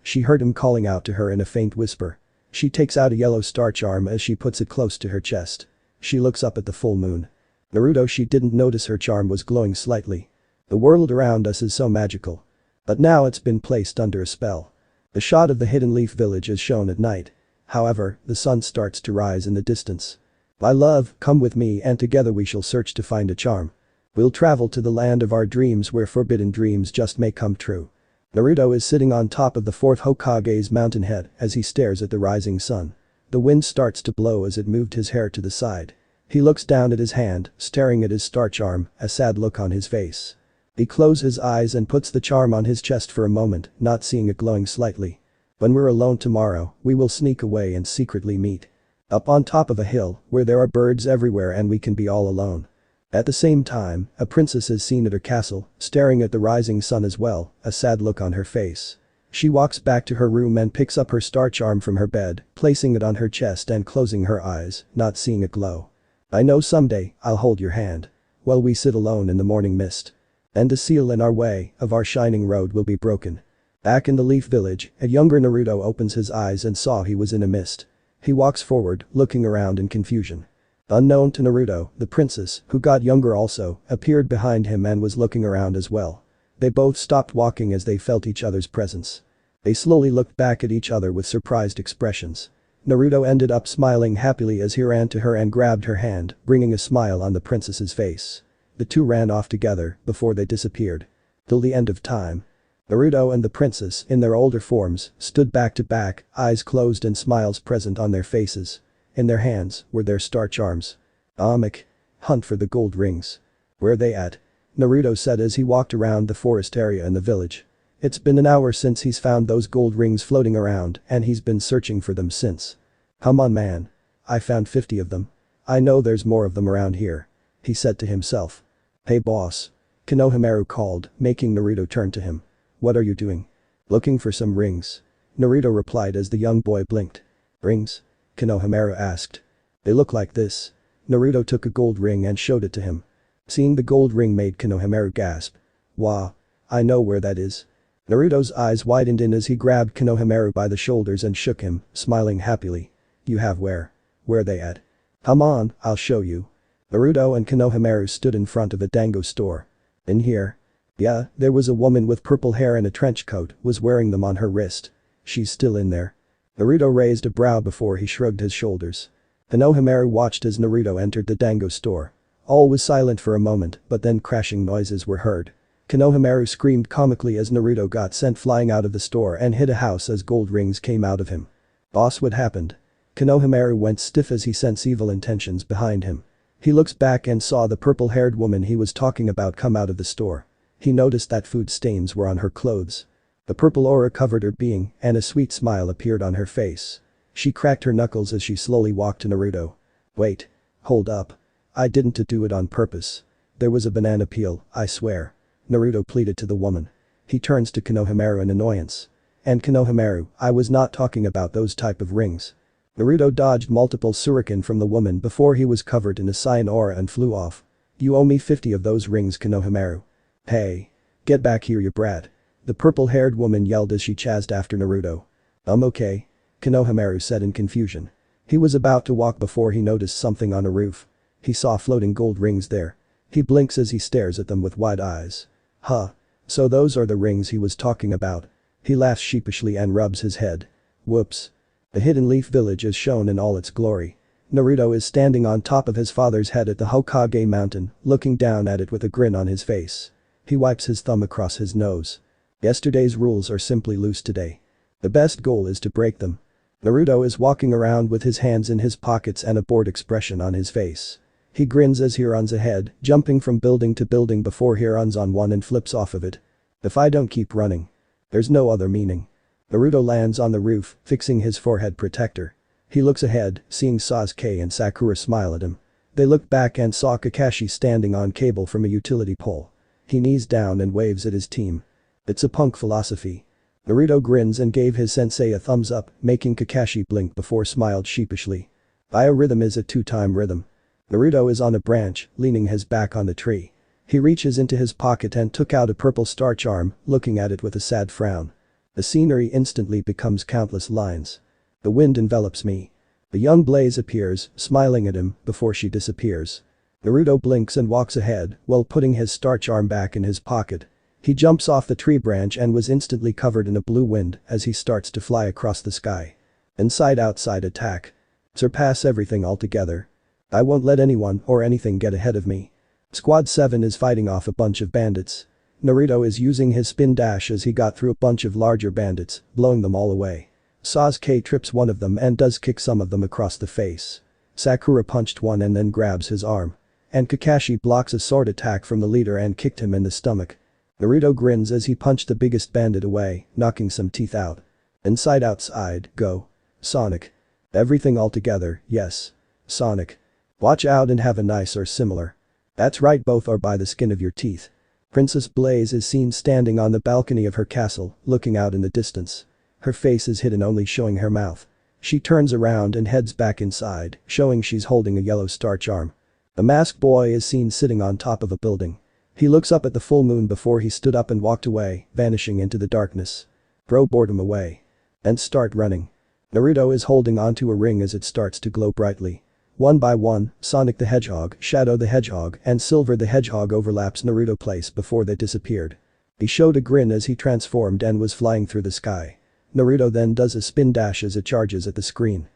she heard him calling out to her in a faint whisper. She takes out a yellow star charm as she puts it close to her chest. She looks up at the full moon. Naruto, she didn't notice her charm was glowing slightly. The world around us is so magical. But now it's been placed under a spell. The shot of the Hidden Leaf Village is shown at night. However, the sun starts to rise in the distance. My love, come with me and together we shall search to find a charm. We'll travel to the land of our dreams where forbidden dreams just may come true. Naruto is sitting on top of the 4th Hokage's mountain head as he stares at the rising sun. The wind starts to blow as it moved his hair to the side. He looks down at his hand, staring at his starch arm, a sad look on his face. He closes his eyes and puts the charm on his chest for a moment, not seeing it glowing slightly. When we're alone tomorrow, we will sneak away and secretly meet. Up on top of a hill, where there are birds everywhere and we can be all alone. At the same time, a princess is seen at her castle, staring at the rising sun as well, a sad look on her face. She walks back to her room and picks up her starch arm from her bed, placing it on her chest and closing her eyes, not seeing it glow. I know someday, I'll hold your hand. While we sit alone in the morning mist. And the seal in our way, of our shining road will be broken. Back in the Leaf Village, a younger Naruto opens his eyes and saw he was in a mist. He walks forward, looking around in confusion. Unknown to Naruto, the princess, who got younger also, appeared behind him and was looking around as well. They both stopped walking as they felt each other's presence. They slowly looked back at each other with surprised expressions. Naruto ended up smiling happily as he ran to her and grabbed her hand, bringing a smile on the princess's face. The two ran off together before they disappeared. Till the end of time. Naruto and the princess, in their older forms, stood back to back, eyes closed and smiles present on their faces. In their hands were their starch arms. Hunt for the gold rings. Where are they at? Naruto said as he walked around the forest area in the village. It's been an hour since he's found those gold rings floating around and he's been searching for them since. Come on man. I found 50 of them. I know there's more of them around here. He said to himself. Hey boss. Konohamaru called, making Naruto turn to him. What are you doing? Looking for some rings. Naruto replied as the young boy blinked. Rings? Konohamaru asked. They look like this. Naruto took a gold ring and showed it to him. Seeing the gold ring made Konohamaru gasp. Wow. I know where that is. Naruto's eyes widened in as he grabbed Konohamaru by the shoulders and shook him, smiling happily. You have where? Where are they at? Come on, I'll show you. Naruto and Konohamaru stood in front of a dango store. In here? Yeah, there was a woman with purple hair and a trench coat, was wearing them on her wrist. She's still in there. Naruto raised a brow before he shrugged his shoulders. Konohamaru watched as Naruto entered the dango store. All was silent for a moment, but then crashing noises were heard. Konohamaru screamed comically as Naruto got sent flying out of the store and hit a house as gold rings came out of him. Boss, what happened? Konohamaru went stiff as he sensed evil intentions behind him. He looks back and saw the purple-haired woman he was talking about come out of the store. He noticed that food stains were on her clothes. The purple aura covered her being, and a sweet smile appeared on her face. She cracked her knuckles as she slowly walked to Naruto. Wait. Hold up. I didn't do it on purpose. There was a banana peel, I swear. Naruto pleaded to the woman. He turns to Konohamaru in annoyance. And Konohamaru, I was not talking about those type of rings. Naruto dodged multiple shuriken from the woman before he was covered in a cyan aura and flew off. You owe me 50 of those rings, Konohamaru. Hey. Get back here, you brat. The purple-haired woman yelled as she chased after Naruto. Okay. Konohamaru said in confusion. He was about to walk before he noticed something on a roof. He saw floating gold rings there. He blinks as he stares at them with wide eyes. Huh. So those are the rings he was talking about. He laughs sheepishly and rubs his head. Whoops. The hidden Leaf Village is shown in all its glory. Naruto is standing on top of his father's head at the Hokage mountain, looking down at it with a grin on his face. He wipes his thumb across his nose. Yesterday's rules are simply loose today. The best goal is to break them. Naruto is walking around with his hands in his pockets and a bored expression on his face. He grins as he runs ahead, jumping from building to building before he runs on one and flips off of it. If I don't keep running. There's no other meaning. Naruto lands on the roof, fixing his forehead protector. He looks ahead, seeing Sasuke and Sakura smile at him. They look back and saw Kakashi standing on cable from a utility pole. He knees down and waves at his team. It's a punk philosophy. Naruto grins and gave his sensei a thumbs up, making Kakashi blink before smiled sheepishly. Biorhythm is a 2-time rhythm. Naruto is on a branch, leaning his back on the tree. He reaches into his pocket and took out a purple starch arm, looking at it with a sad frown. The scenery instantly becomes countless lines. The wind envelops me. The young Blaze appears, smiling at him, before she disappears. Naruto blinks and walks ahead, while putting his starch arm back in his pocket. He jumps off the tree branch and was instantly covered in a blue wind as he starts to fly across the sky. Inside-outside attack. Surpass everything altogether. I won't let anyone or anything get ahead of me. Squad 7 is fighting off a bunch of bandits. Naruto is using his spin dash as he got through a bunch of larger bandits, blowing them all away. Sasuke trips one of them and does kick some of them across the face. Sakura punched one and then grabs his arm. And Kakashi blocks a sword attack from the leader and kicked him in the stomach. Naruto grins as he punched the biggest bandit away, knocking some teeth out. Inside outside, go. Sonic. Everything all together, yes. Sonic. Watch out and have a nice or similar. That's right, both are by the skin of your teeth. Princess Blaze is seen standing on the balcony of her castle, looking out in the distance. Her face is hidden, only showing her mouth. She turns around and heads back inside, showing she's holding a yellow starch arm. The masked boy is seen sitting on top of a building. He looks up at the full moon before he stood up and walked away, vanishing into the darkness. Throw boredom away. And start running. Naruto is holding onto a ring as it starts to glow brightly. One by one, Sonic the Hedgehog, Shadow the Hedgehog, and Silver the Hedgehog overlaps Naruto's place before they disappeared. He showed a grin as he transformed and was flying through the sky. Naruto then does a spin dash as it charges at the screen.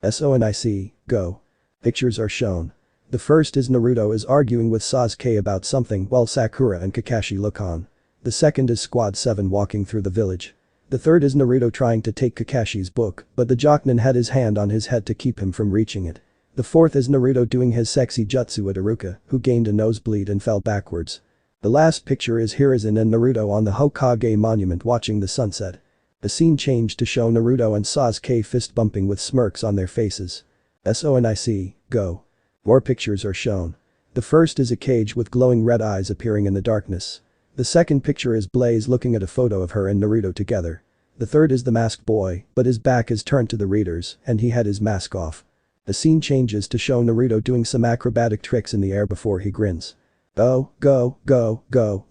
Sonic, go. Pictures are shown. The first is Naruto is arguing with Sasuke about something while Sakura and Kakashi look on. The second is Squad 7 walking through the village. The third is Naruto trying to take Kakashi's book, but the jockman had his hand on his head to keep him from reaching it. The fourth is Naruto doing his sexy jutsu at Iruka, who gained a nosebleed and fell backwards. The last picture is Hiruzen and Naruto on the Hokage monument watching the sunset. The scene changed to show Naruto and Sasuke fist bumping with smirks on their faces. Sonic, go. More pictures are shown. The first is a cage with glowing red eyes appearing in the darkness. The second picture is Blaze looking at a photo of her and Naruto together. The third is the masked boy, but his back is turned to the readers and he had his mask off. The scene changes to show Naruto doing some acrobatic tricks in the air before he grins. Go,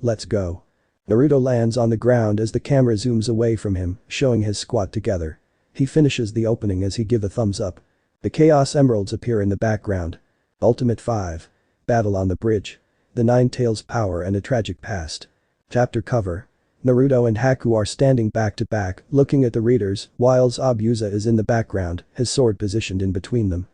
let's go. Naruto lands on the ground as the camera zooms away from him, showing his squad together. He finishes the opening as he give a thumbs up. The Chaos Emeralds appear in the background. Ultimate 5. Battle on the bridge. The Nine Tails power and a tragic past. Chapter cover. Naruto and Haku are standing back to back, looking at the readers, while Zabuza is in the background, his sword positioned in between them.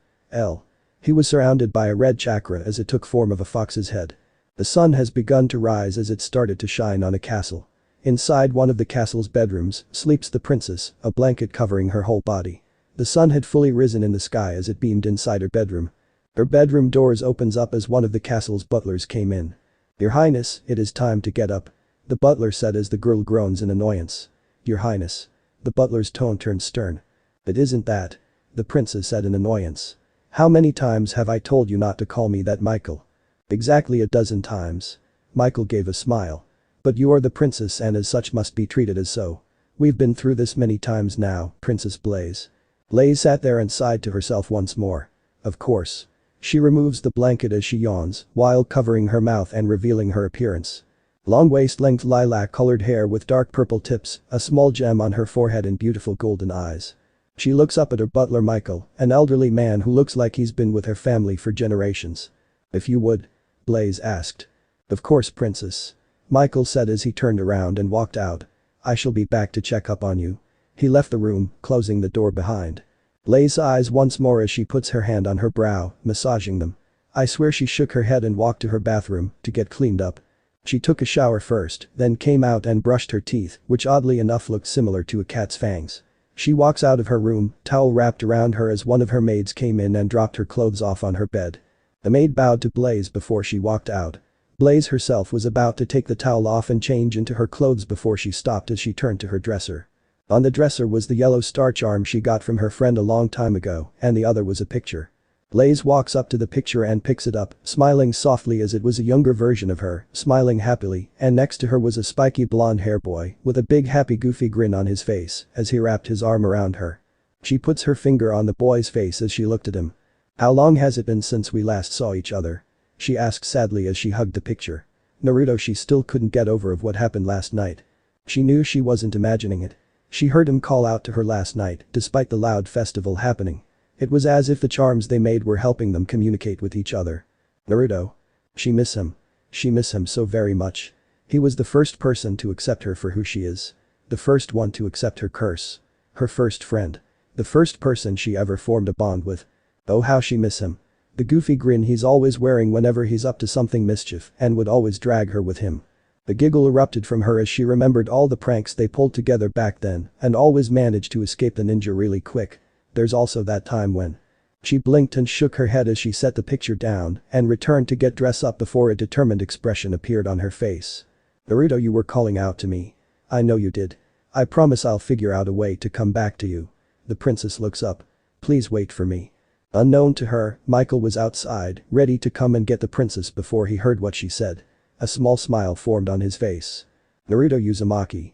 He was surrounded by a red chakra as it took form of a fox's head. The sun has begun to rise as it started to shine on a castle. Inside one of the castle's bedrooms, sleeps the princess, a blanket covering her whole body. The sun had fully risen in the sky as it beamed inside her bedroom. Her bedroom doors opens up as one of the castle's butlers came in. Your Highness, it is time to get up. The butler said as the girl groans in annoyance. Your Highness. The butler's tone turned stern. It isn't that. The princess said in annoyance. How many times have I told you not to call me that, Michael? Exactly a dozen times. Michael gave a smile. But you are the princess and as such must be treated as so. We've been through this many times now, Princess Blaze. Blaze sat there and sighed to herself once more. Of course. She removes the blanket as she yawns, while covering her mouth and revealing her appearance. Long waist-length lilac-colored hair with dark purple tips, a small gem on her forehead and beautiful golden eyes. She looks up at her butler Michael, an elderly man who looks like he's been with her family for generations. If you would? Blaze asked. Of course, Princess. Michael said as he turned around and walked out. I shall be back to check up on you. He left the room, closing the door behind. Blaze eyes once more as she puts her hand on her brow, massaging them. I swear she shook her head and walked to her bathroom to get cleaned up. She took a shower first, then came out and brushed her teeth, which oddly enough looked similar to a cat's fangs. She walks out of her room, towel wrapped around her as one of her maids came in and dropped her clothes off on her bed. The maid bowed to Blaze before she walked out. Blaze herself was about to take the towel off and change into her clothes before she stopped as she turned to her dresser. On the dresser was the yellow starch arm she got from her friend a long time ago, and the other was a picture. Blaze walks up to the picture and picks it up, smiling softly as it was a younger version of her, smiling happily, and next to her was a spiky blonde hair boy with a big happy goofy grin on his face as he wrapped his arm around her. She puts her finger on the boy's face as she looked at him. How long has it been since we last saw each other? She asked sadly as she hugged the picture. Naruto, she still couldn't get over of what happened last night. She knew she wasn't imagining it. She heard him call out to her last night, despite the loud festival happening. It was as if the charms they made were helping them communicate with each other. Naruto. She miss him. She miss him so very much. He was the first person to accept her for who she is. The first one to accept her curse. Her first friend. The first person she ever formed a bond with. Oh, how she miss him. The goofy grin he's always wearing whenever he's up to something mischief and would always drag her with him. The giggle erupted from her as she remembered all the pranks they pulled together back then and always managed to escape the ninja really quick. There's also that time when. She blinked and shook her head as she set the picture down and returned to get dressed up before a determined expression appeared on her face. Naruto, you were calling out to me. I know you did. I promise I'll figure out a way to come back to you. The princess looks up. Please wait for me. Unknown to her, Michael was outside, ready to come and get the princess before he heard what she said. A small smile formed on his face. Naruto Uzumaki,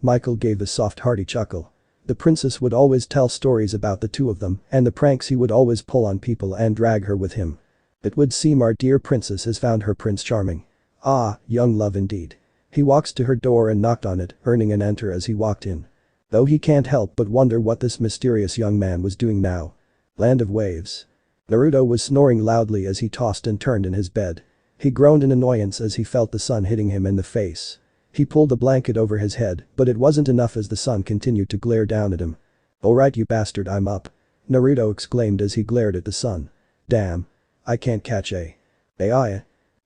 Michael gave a soft hearty chuckle. The princess would always tell stories about the two of them and the pranks he would always pull on people and drag her with him. It would seem our dear princess has found her prince charming. Ah, young love indeed. He walks to her door and knocked on it, earning an enter as he walked in. Though he can't help but wonder what this mysterious young man was doing now. Land of waves. Naruto was snoring loudly as he tossed and turned in his bed. He groaned in annoyance as he felt the sun hitting him in the face. He pulled the blanket over his head, but it wasn't enough as the sun continued to glare down at him. Alright you bastard, I'm up. Naruto exclaimed as he glared at the sun. Damn. I can't catch a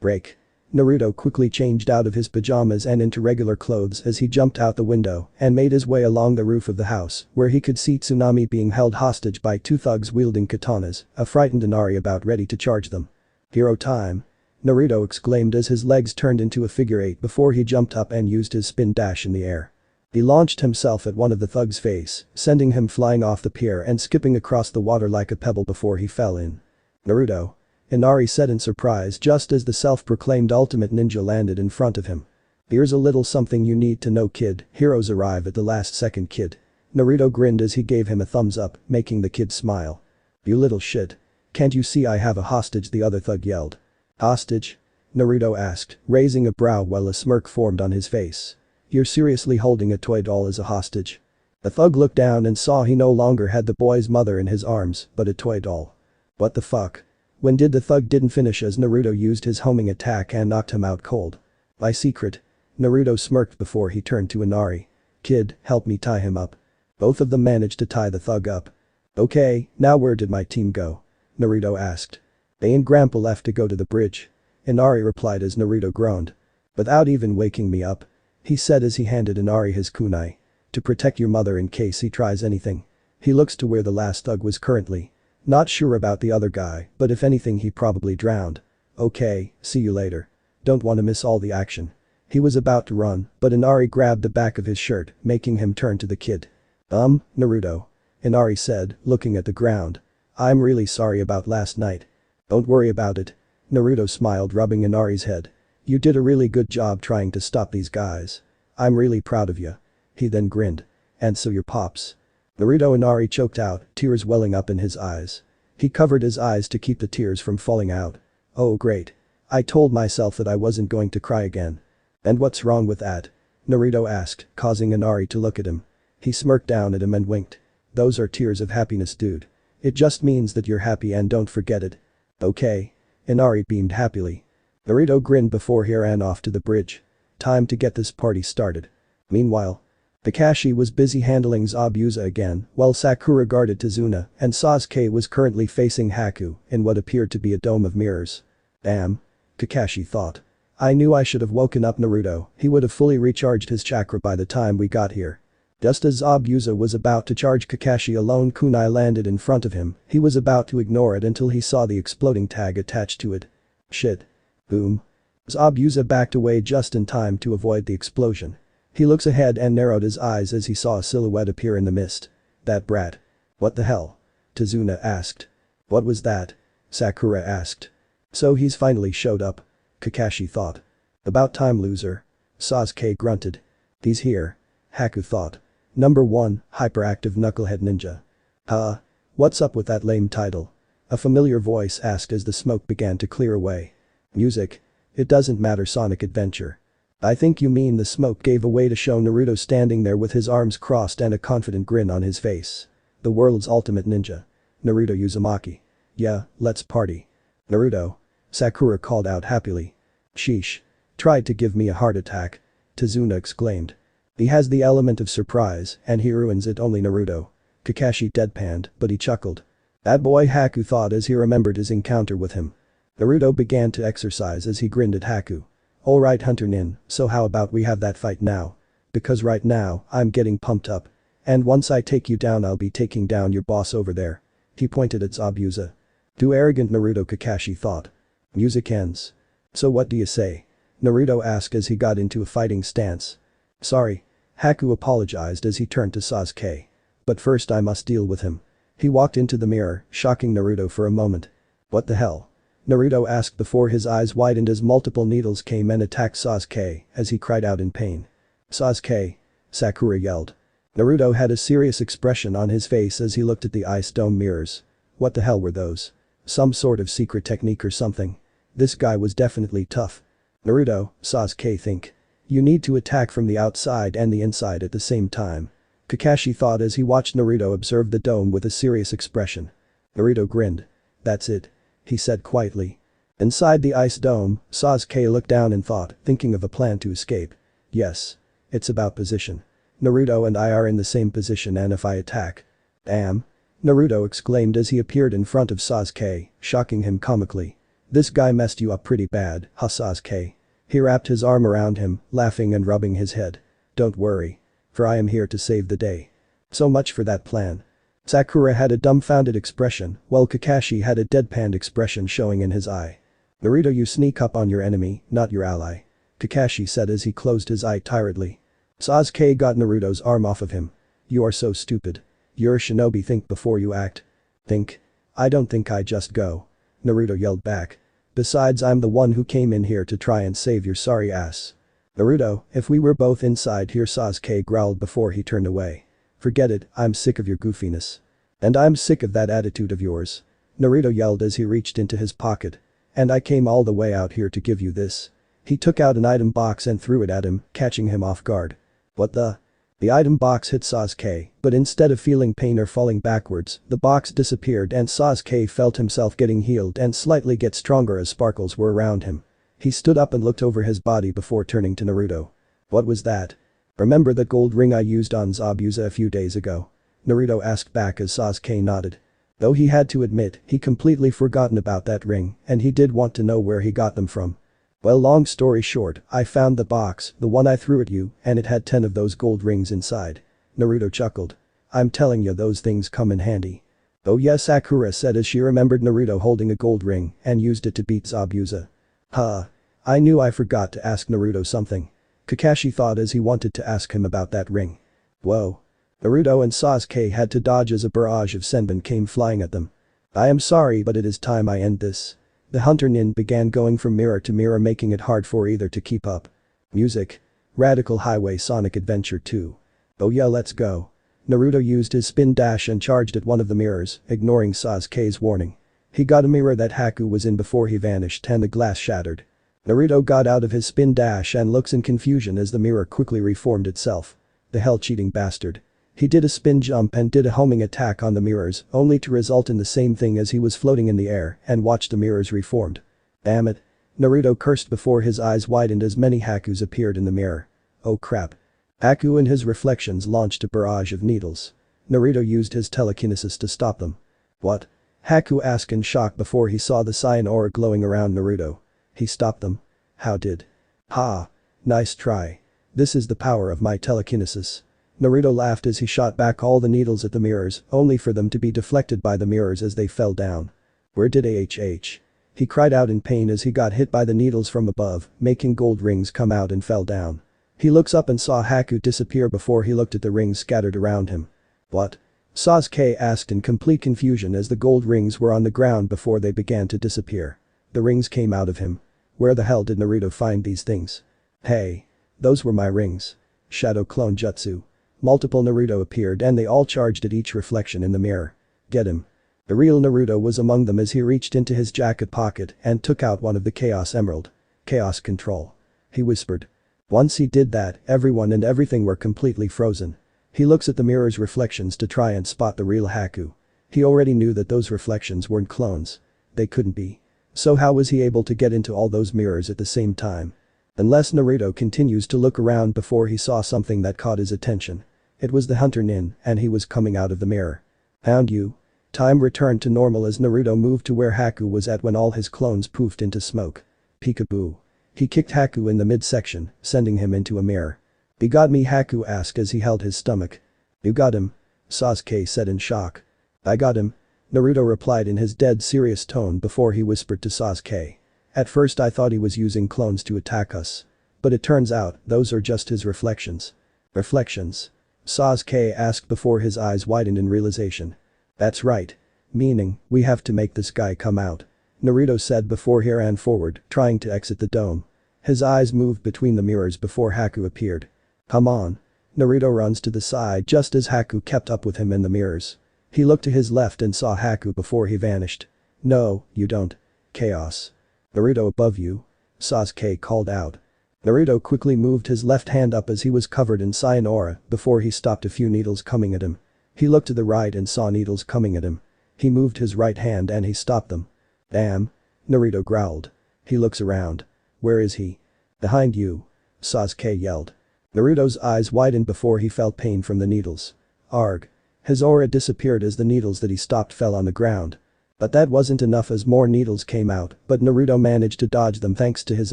break. Naruto quickly changed out of his pajamas and into regular clothes as he jumped out the window and made his way along the roof of the house, where he could see Tsunami being held hostage by two thugs wielding katanas, a frightened Inari about ready to charge them. Hero time. Naruto exclaimed as his legs turned into a figure 8 before he jumped up and used his spin dash in the air. He launched himself at one of the thugs' face, sending him flying off the pier and skipping across the water like a pebble before he fell in. Naruto. Inari said in surprise just as the self-proclaimed ultimate ninja landed in front of him. Here's a little something you need to know, kid, heroes arrive at the last second, kid. Naruto grinned as he gave him a thumbs up, making the kid smile. You little shit. Can't you see I have a hostage, the other thug yelled. Hostage? Naruto asked, raising a brow while a smirk formed on his face. You're seriously holding a toy doll as a hostage? The thug looked down and saw he no longer had the boy's mother in his arms, but a toy doll. What the fuck? When did the thug didn't finish as Naruto used his homing attack and knocked him out cold. By secret. Naruto smirked before he turned to Inari. Kid, help me tie him up. Both of them managed to tie the thug up. Okay, now where did my team go? Naruto asked. They and Grandpa left to go to the bridge. Inari replied as Naruto groaned. Without even waking me up. He said as he handed Inari his kunai. To protect your mother in case he tries anything. He looks to where the last thug was currently. Not sure about the other guy, but if anything he probably drowned. Okay, see you later. Don't want to miss all the action. He was about to run, but Inari grabbed the back of his shirt, making him turn to the kid. Naruto. Inari said, looking at the ground. I'm really sorry about last night. Don't worry about it. Naruto smiled, rubbing Inari's head. You did a really good job trying to stop these guys. I'm really proud of you. He then grinned. And so your pops. Naruto Inari choked out, tears welling up in his eyes. He covered his eyes to keep the tears from falling out. Oh great. I told myself that I wasn't going to cry again. And what's wrong with that? Naruto asked, causing Inari to look at him. He smirked down at him and winked. Those are tears of happiness, dude. It just means that you're happy and don't forget it. Okay. Inari beamed happily. Naruto grinned before he ran off to the bridge. Time to get this party started. Meanwhile, Kakashi was busy handling Zabuza again, while Sakura guarded Tazuna and Sasuke was currently facing Haku in what appeared to be a dome of mirrors. Damn. Kakashi thought. I knew I should have woken up Naruto, he would have fully recharged his chakra by the time we got here. Just as Zabuza was about to charge Kakashi, a lone kunai landed in front of him, he was about to ignore it until he saw the exploding tag attached to it. Shit. Boom. Zabuza backed away just in time to avoid the explosion. He looks ahead and narrowed his eyes as he saw a silhouette appear in the mist. That brat. What the hell? Tazuna asked. What was that? Sakura asked. So he's finally showed up. Kakashi thought. About time, loser. Sasuke grunted. He's here. Haku thought. Number 1, hyperactive knucklehead ninja. Huh? What's up with that lame title? A familiar voice asked as the smoke began to clear away. Music. It doesn't matter, Sonic Adventure. I think you mean the smoke gave away to show Naruto standing there with his arms crossed and a confident grin on his face. The world's ultimate ninja. Naruto Uzumaki. Yeah, let's party. Naruto. Sakura called out happily. Sheesh. Tried to give me a heart attack. Tazuna exclaimed. He has the element of surprise and he ruins it, only Naruto. Kakashi deadpanned, but he chuckled. That boy, Haku thought as he remembered his encounter with him. Naruto began to exercise as he grinned at Haku. Alright Hunter Nin, so how about we have that fight now? Because right now, I'm getting pumped up. And once I take you down I'll be taking down your boss over there. He pointed at Zabuza. Too arrogant Naruto Kakashi thought. Music ends. So what do you say? Naruto asked as he got into a fighting stance. Sorry. Haku apologized as he turned to Sasuke. But first I must deal with him. He walked into the mirror, shocking Naruto for a moment. What the hell? Naruto asked before his eyes widened as multiple needles came and attacked Sasuke as he cried out in pain. Sasuke! Sakura yelled. Naruto had a serious expression on his face as he looked at the ice dome mirrors. What the hell were those? Some sort of secret technique or something? This guy was definitely tough. Naruto, Sasuke think. You need to attack from the outside and the inside at the same time. Kakashi thought as he watched Naruto observe the dome with a serious expression. Naruto grinned. That's it. He said quietly. Inside the ice dome, Sasuke looked down and thought, thinking of a plan to escape. Yes. It's about position. Naruto and I are in the same position and if I attack. Damn. Naruto exclaimed as he appeared in front of Sasuke, shocking him comically. This guy messed you up pretty bad, huh Sasuke? He wrapped his arm around him, laughing and rubbing his head. Don't worry. For I am here to save the day. So much for that plan. Sakura had a dumbfounded expression, while Kakashi had a deadpanned expression showing in his eye. Naruto, you sneak up on your enemy, not your ally. Kakashi said as he closed his eye tiredly. Sasuke got Naruto's arm off of him. You are so stupid. You're a shinobi, think before you act. Think? I don't think I just go. Naruto yelled back. Besides I'm the one who came in here to try and save your sorry ass. Naruto, if we were both inside here, Sasuke growled before he turned away. Forget it, I'm sick of your goofiness. And I'm sick of that attitude of yours. Naruto yelled as he reached into his pocket. And I came all the way out here to give you this. He took out an item box and threw it at him, catching him off guard. What the? The item box hit Sasuke, but instead of feeling pain or falling backwards, the box disappeared and Sasuke felt himself getting healed and slightly get stronger as sparkles were around him. He stood up and looked over his body before turning to Naruto. What was that? Remember that gold ring I used on Zabuza a few days ago? Naruto asked back as Sasuke nodded. Though he had to admit, he completely forgotten about that ring, and he did want to know where he got them from. Well, long story short, I found the box, the one I threw at you, and it had 10 of those gold rings inside. Naruto chuckled. I'm telling you those things come in handy. Oh yes, Sakura said as she remembered Naruto holding a gold ring and used it to beat Zabuza. Huh. I knew I forgot to ask Naruto something. Kakashi thought as he wanted to ask him about that ring. Whoa. Naruto and Sasuke had to dodge as a barrage of senbon came flying at them. I am sorry but it is time I end this. The Hunter Nin began going from mirror to mirror, making it hard for either to keep up. Music. Radical Highway Sonic Adventure 2. Oh yeah, let's go. Naruto used his spin dash and charged at one of the mirrors, ignoring Sasuke's warning. He got a mirror that Haku was in before he vanished and the glass shattered. Naruto got out of his spin dash and looks in confusion as the mirror quickly reformed itself. The hell cheating bastard. He did a spin jump and did a homing attack on the mirrors, only to result in the same thing as he was floating in the air and watched the mirrors reformed. Damn it. Naruto cursed before his eyes widened as many Hakus appeared in the mirror. Oh crap. Haku and his reflections launched a barrage of needles. Naruto used his telekinesis to stop them. What? Haku asked in shock before he saw the cyan aura glowing around Naruto. He stopped them. How did? Ha. Nice try. This is the power of my telekinesis. Naruto laughed as he shot back all the needles at the mirrors, only for them to be deflected by the mirrors as they fell down. Where did AHH? He cried out in pain as he got hit by the needles from above, making gold rings come out and fell down. He looks up and saw Haku disappear before he looked at the rings scattered around him. What? Sasuke asked in complete confusion as the gold rings were on the ground before they began to disappear. The rings came out of him. Where the hell did Naruto find these things? Hey. Those were my rings. Shadow clone jutsu. Multiple Naruto appeared and they all charged at each reflection in the mirror. Get him. The real Naruto was among them as he reached into his jacket pocket and took out one of the Chaos Emerald. Chaos Control. He whispered. Once he did that, everyone and everything were completely frozen. He looks at the mirror's reflections to try and spot the real Haku. He already knew that those reflections weren't clones. They couldn't be. So how was he able to get into all those mirrors at the same time? Unless Naruto continues to look around before he saw something that caught his attention. It was the Hunter Nin and he was coming out of the mirror. Found you. Time returned to normal as Naruto moved to where Haku was at when all his clones poofed into smoke. Peekaboo. He kicked Haku in the midsection, sending him into a mirror. "You got me?" Haku asked as he held his stomach. "You got him," Sasuke said in shock. "I got him," Naruto replied in his dead serious tone before he whispered to Sasuke. "At first I thought he was using clones to attack us. But it turns out, those are just his reflections." "Reflections?" Sasuke asked before his eyes widened in realization. "That's right. Meaning, we have to make this guy come out," Naruto said before he ran forward, trying to exit the dome. His eyes moved between the mirrors before Haku appeared. "Come on." Naruto runs to the side just as Haku kept up with him in the mirrors. He looked to his left and saw Haku before he vanished. "No, you don't. Chaos." "Naruto above you," Sasuke called out. Naruto quickly moved his left hand up as he was covered in cyan aura before he stopped a few needles coming at him. He looked to the right and saw needles coming at him. He moved his right hand and he stopped them. "Damn," Naruto growled. He looks around. "Where is he?" "Behind you," Sasuke yelled. Naruto's eyes widened before he felt pain from the needles. Arg. His aura disappeared as the needles that he stopped fell on the ground. But that wasn't enough as more needles came out, but Naruto managed to dodge them thanks to his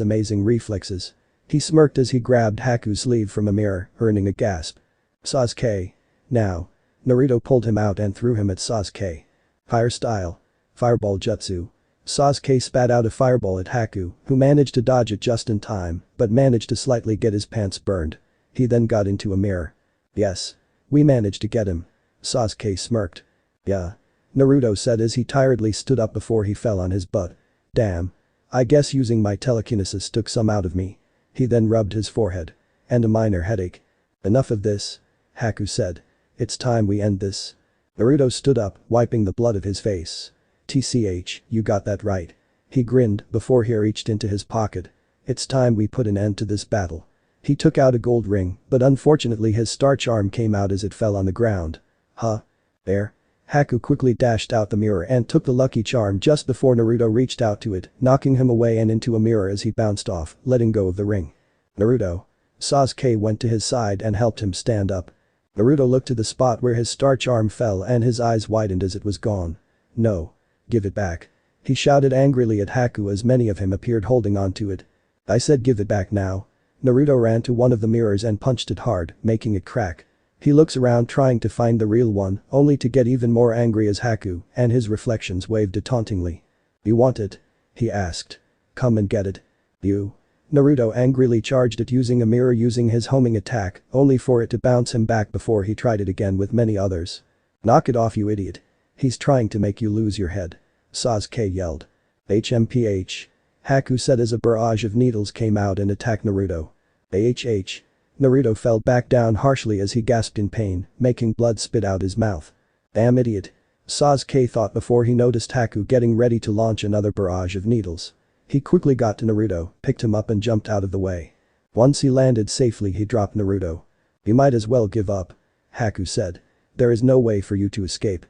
amazing reflexes. He smirked as he grabbed Haku's sleeve from a mirror, earning a gasp. "Sasuke. Now." Naruto pulled him out and threw him at Sasuke. "Fire style. Fireball jutsu." Sasuke spat out a fireball at Haku, who managed to dodge it just in time, but managed to slightly get his pants burned. He then got into a mirror. "Yes. We managed to get him." Sasuke smirked. "Yeah." Naruto said as he tiredly stood up before he fell on his butt. "Damn. I guess using my telekinesis took some out of me." He then rubbed his forehead. "And a minor headache." "Enough of this," Haku said. "It's time we end this." Naruto stood up, wiping the blood of his face. "TCH, you got that right." He grinned before he reached into his pocket. "It's time we put an end to this battle." He took out a gold ring, but unfortunately his star charm came out as it fell on the ground. "Huh? There?" Haku quickly dashed out the mirror and took the lucky charm just before Naruto reached out to it, knocking him away and into a mirror as he bounced off, letting go of the ring. "Naruto." Sasuke went to his side and helped him stand up. Naruto looked to the spot where his star charm fell and his eyes widened as it was gone. "No. Give it back." He shouted angrily at Haku as many of him appeared holding on to it. "I said give it back now." Naruto ran to one of the mirrors and punched it hard, making it crack. He looks around trying to find the real one, only to get even more angry as Haku and his reflections waved it tauntingly. "You want it?" he asked. "Come and get it." "You." Naruto angrily charged it using a mirror using his homing attack, only for it to bounce him back before he tried it again with many others. "Knock it off, you idiot. He's trying to make you lose your head," Sasuke yelled. "HMPH." Haku said as a barrage of needles came out and attacked Naruto. "AHH." Naruto fell back down harshly as he gasped in pain, making blood spit out his mouth. "Damn idiot," Sasuke thought before he noticed Haku getting ready to launch another barrage of needles. He quickly got to Naruto, picked him up and jumped out of the way. Once he landed safely he dropped Naruto. "You might as well give up," Haku said. "There is no way for you to escape."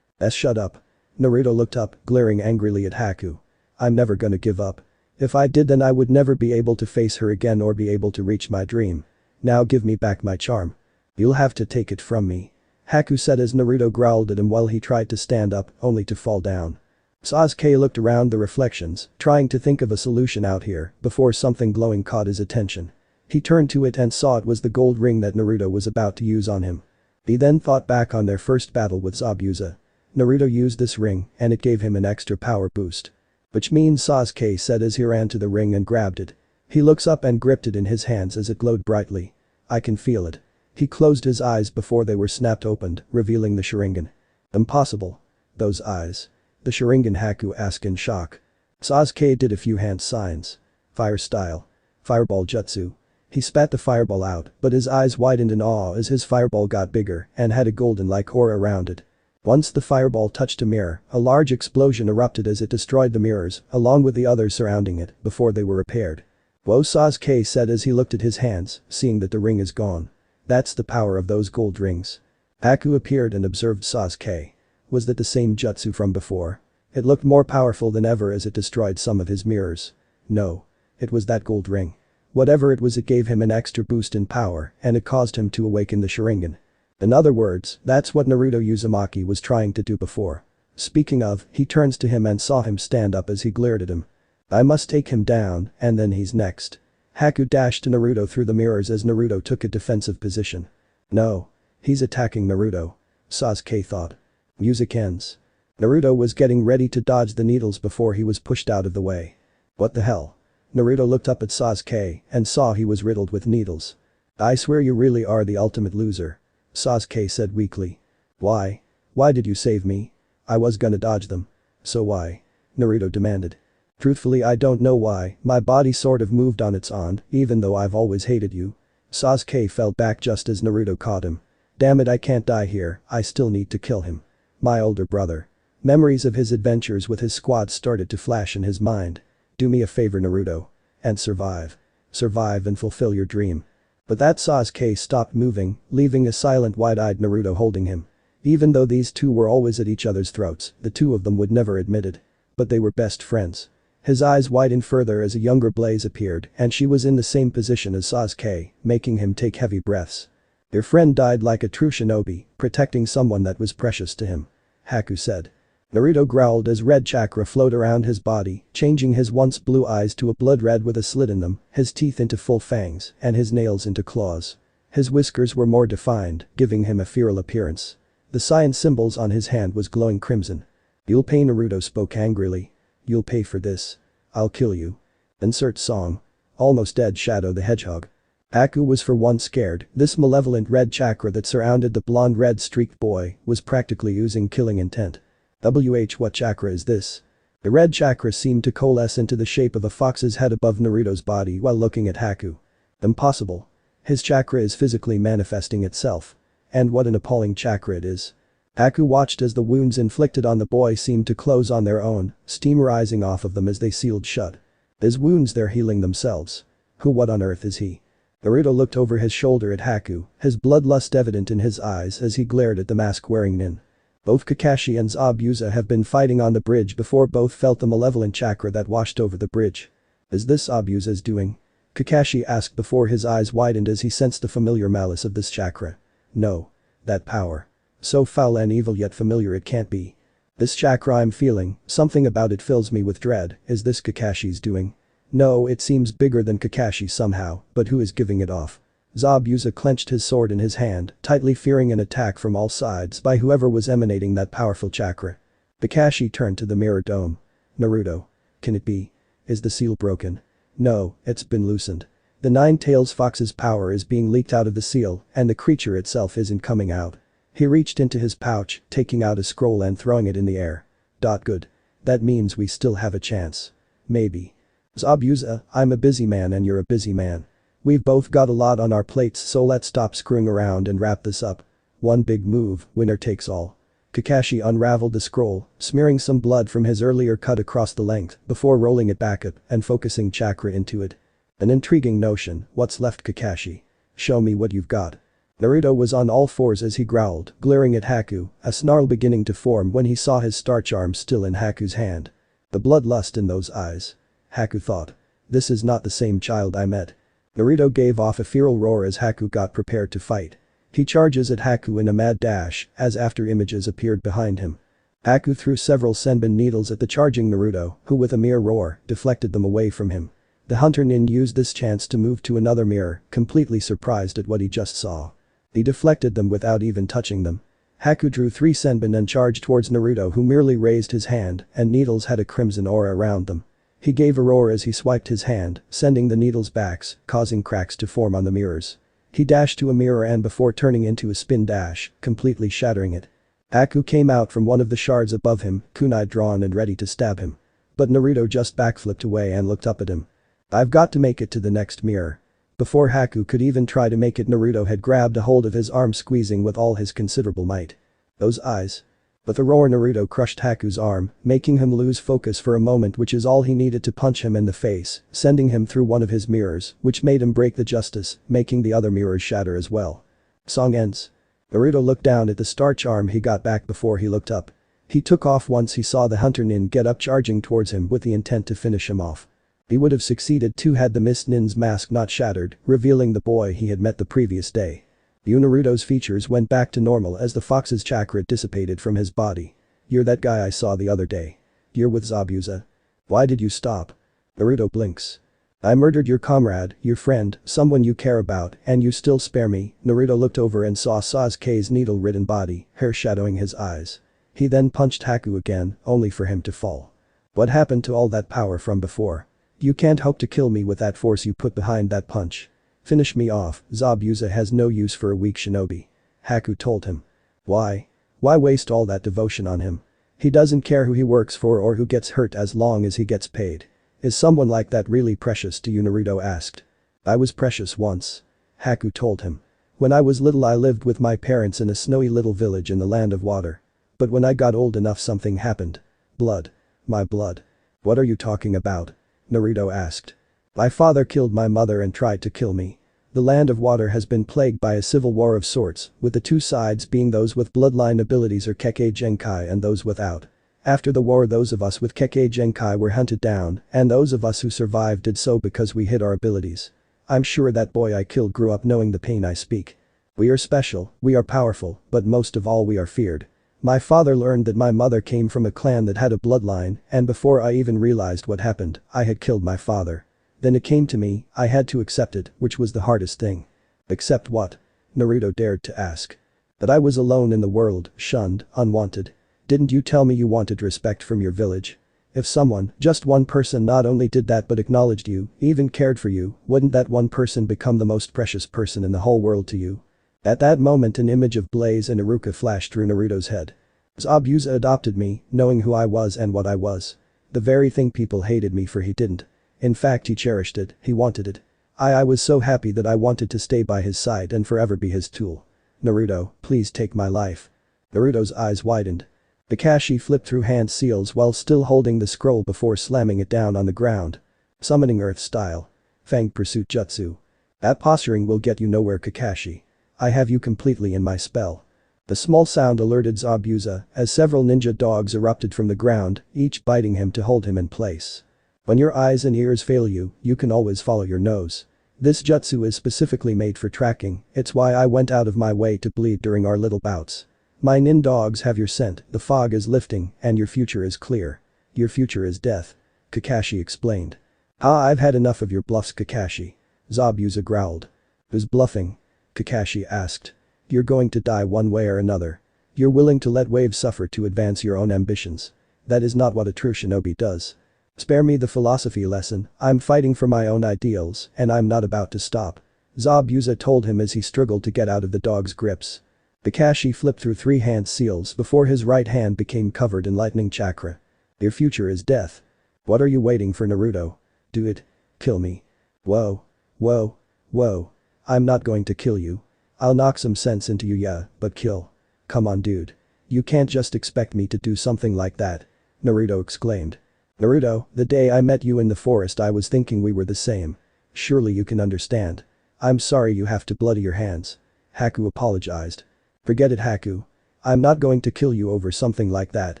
Shut up." Naruto looked up, glaring angrily at Haku. "I'm never gonna give up. If I did then I would never be able to face her again or be able to reach my dream. Now give me back my charm." "You'll have to take it from me," Haku said as Naruto growled at him while he tried to stand up, only to fall down. Sasuke looked around the reflections, trying to think of a solution out here, before something glowing caught his attention. He turned to it and saw it was the gold ring that Naruto was about to use on him. He then thought back on their first battle with Zabuza. Naruto used this ring, and it gave him an extra power boost. "Which means," Sasuke said as he ran to the ring and grabbed it. He looks up and gripped it in his hands as it glowed brightly. "I can feel it." He closed his eyes before they were snapped opened, revealing the Sharingan. "Impossible. Those eyes." "The Sharingan?" Haku asked in shock. Sasuke did a few hand signs. "Fire style. Fireball jutsu." He spat the fireball out, but his eyes widened in awe as his fireball got bigger and had a golden-like aura around it. Once the fireball touched a mirror, a large explosion erupted as it destroyed the mirrors, along with the others surrounding it, before they were repaired. "Whoa," Sasuke said as he looked at his hands, seeing that the ring is gone. "That's the power of those gold rings." Haku appeared and observed Sasuke. Was that the same jutsu from before? It looked more powerful than ever as it destroyed some of his mirrors. No. It was that gold ring. Whatever it was, it gave him an extra boost in power and it caused him to awaken the Sharingan. In other words, that's what Naruto Uzumaki was trying to do before. Speaking of, he turns to him and saw him stand up as he glared at him. I must take him down, and then he's next. Haku dashed to Naruto through the mirrors as Naruto took a defensive position. No. He's attacking Naruto. Sasuke thought. Music ends. Naruto was getting ready to dodge the needles before he was pushed out of the way. What the hell? Naruto looked up at Sasuke and saw he was riddled with needles. I swear you really are the ultimate loser. Sasuke said weakly. Why? Why did you save me? I was gonna dodge them. So why? Naruto demanded. Truthfully, I don't know why, my body sort of moved on its own, even though I've always hated you. Sasuke fell back just as Naruto caught him. Damn it, I can't die here, I still need to kill him. My older brother. Memories of his adventures with his squad started to flash in his mind. Do me a favor, Naruto. And survive. Survive and fulfill your dream. But that Sasuke stopped moving, leaving a silent wide-eyed Naruto holding him. Even though these two were always at each other's throats, the two of them would never admit it. But they were best friends. His eyes widened further as a younger Blaze appeared, and she was in the same position as Sasuke, making him take heavy breaths. Your friend died like a true shinobi, protecting someone that was precious to him. Haku said. Naruto growled as red chakra flowed around his body, changing his once blue eyes to a blood red with a slit in them, his teeth into full fangs, and his nails into claws. His whiskers were more defined, giving him a feral appearance. The cyan symbols on his hand was glowing crimson. You'll pay, Naruto spoke angrily. You'll pay for this. I'll kill you. Insert song. Almost Dead Shadow the Hedgehog. Haku was for once scared. This malevolent red chakra that surrounded the blonde red streaked boy was practically oozing killing intent. What chakra is this? The red chakra seemed to coalesce into the shape of a fox's head above Naruto's body while looking at Haku. Impossible. His chakra is physically manifesting itself. And what an appalling chakra it is. Haku watched as the wounds inflicted on the boy seemed to close on their own, steam rising off of them as they sealed shut. His wounds, they're healing themselves. What on earth is he? Naruto looked over his shoulder at Haku, his bloodlust evident in his eyes as he glared at the mask-wearing nin. Both Kakashi and Zabuza have been fighting on the bridge before both felt the malevolent chakra that washed over the bridge. Is this Zabuza's doing? Kakashi asked before his eyes widened as he sensed the familiar malice of this chakra. No. That power. So foul and evil yet familiar it can't be. This chakra I'm feeling, something about it fills me with dread. Is this Kakashi's doing? No, it seems bigger than Kakashi somehow, but who is giving it off? Zabuza clenched his sword in his hand, tightly fearing an attack from all sides by whoever was emanating that powerful chakra. Kakashi turned to the mirror dome. Naruto. Can it be? Is the seal broken? No, it's been loosened. The Nine-Tails Fox's power is being leaked out of the seal, and the creature itself isn't coming out. He reached into his pouch, taking out a scroll and throwing it in the air. Good. That means we still have a chance. Maybe. Zabuza, I'm a busy man and you're a busy man. We've both got a lot on our plates, so let's stop screwing around and wrap this up. One big move, winner takes all. Kakashi unraveled the scroll, smearing some blood from his earlier cut across the length before rolling it back up and focusing chakra into it. An intriguing notion. What's left, Kakashi? Show me what you've got. Naruto was on all fours as he growled, glaring at Haku, a snarl beginning to form when he saw his starch arm still in Haku's hand. The bloodlust in those eyes. Haku thought. This is not the same child I met. Naruto gave off a feral roar as Haku got prepared to fight. He charges at Haku in a mad dash as after images appeared behind him. Haku threw several senbon needles at the charging Naruto, who with a mere roar deflected them away from him. The hunter nin used this chance to move to another mirror, completely surprised at what he just saw. He deflected them without even touching them. Haku drew 3 senbon and charged towards Naruto, who merely raised his hand, and needles had a crimson aura around them. He gave a roar as he swiped his hand, sending the needles back, causing cracks to form on the mirrors. He dashed to a mirror and before turning into a spin dash, completely shattering it. Haku came out from one of the shards above him, kunai drawn and ready to stab him. But Naruto just backflipped away and looked up at him. I've got to make it to the next mirror. Before Haku could even try to make it, Naruto had grabbed a hold of his arm, squeezing with all his considerable might. Those eyes. With a roar, Naruto crushed Haku's arm, making him lose focus for a moment, which is all he needed to punch him in the face, sending him through one of his mirrors, which made him break the justice, making the other mirrors shatter as well. Song ends. Naruto looked down at the starch arm he got back before he looked up. He took off once he saw the hunter nin get up, charging towards him with the intent to finish him off. He would have succeeded too had the mist nin's mask not shattered, revealing the boy he had met the previous day. Naruto's features went back to normal as the fox's chakra dissipated from his body. You're that guy I saw the other day. You're with Zabuza. Why did you stop? Naruto blinks. I murdered your comrade, your friend, someone you care about, and you still spare me. Naruto looked over and saw Sasuke's needle-ridden body, hair shadowing his eyes. He then punched Haku again, only for him to fall. What happened to all that power from before? You can't hope to kill me with that force you put behind that punch. Finish me off, Zabuza has no use for a weak shinobi. Haku told him. Why? Why waste all that devotion on him? He doesn't care who he works for or who gets hurt as long as he gets paid. Is someone like that really precious to you? Naruto asked. I was precious once. Haku told him. When I was little I lived with my parents in a snowy little village in the land of water. But when I got old enough something happened. Blood. My blood. What are you talking about? Naruto asked. My father killed my mother and tried to kill me. The land of water has been plagued by a civil war of sorts, with the two sides being those with bloodline abilities or Kekkei Genkai and those without. After the war those of us with Kekkei Genkai were hunted down, and those of us who survived did so because we hid our abilities. I'm sure that boy I killed grew up knowing the pain I speak. We are special, we are powerful, but most of all we are feared. My father learned that my mother came from a clan that had a bloodline, and before I even realized what happened, I had killed my father. Then it came to me, I had to accept it, which was the hardest thing. Accept what? Naruto dared to ask. That I was alone in the world, shunned, unwanted. Didn't you tell me you wanted respect from your village? If someone, just one person not only did that but acknowledged you, even cared for you, wouldn't that one person become the most precious person in the whole world to you? At that moment an image of Blaze and Iruka flashed through Naruto's head. Zabuza adopted me, knowing who I was and what I was. The very thing people hated me for he didn't. In fact he cherished it, he wanted it. I was so happy that I wanted to stay by his side and forever be his tool. Naruto, please take my life. Naruto's eyes widened. Kakashi flipped through hand seals while still holding the scroll before slamming it down on the ground. Summoning Earth style. Fang Pursuit Jutsu. That posturing will get you nowhere, Kakashi. I have you completely in my spell. The small sound alerted Zabuza as several ninja dogs erupted from the ground, each biting him to hold him in place. When your eyes and ears fail you, you can always follow your nose. This jutsu is specifically made for tracking, it's why I went out of my way to bleed during our little bouts. My nin dogs have your scent, the fog is lifting, and your future is clear. Your future is death. Kakashi explained. I've had enough of your bluffs, Kakashi. Zabuza growled. Who's bluffing? Kakashi asked. You're going to die one way or another. You're willing to let waves suffer to advance your own ambitions. That is not what a true shinobi does. Spare me the philosophy lesson, I'm fighting for my own ideals, and I'm not about to stop. Zabuza told him as he struggled to get out of the dog's grips. Kakashi flipped through 3 hand seals before his right hand became covered in lightning chakra. Your future is death. What are you waiting for, Naruto? Do it. Kill me. Whoa. Whoa. Whoa. I'm not going to kill you. I'll knock some sense into you, yeah, but kill. Come on, dude. You can't just expect me to do something like that. Naruto exclaimed. Naruto, the day I met you in the forest I was thinking we were the same. Surely you can understand. I'm sorry you have to bloody your hands. Haku apologized. Forget it, Haku. I'm not going to kill you over something like that.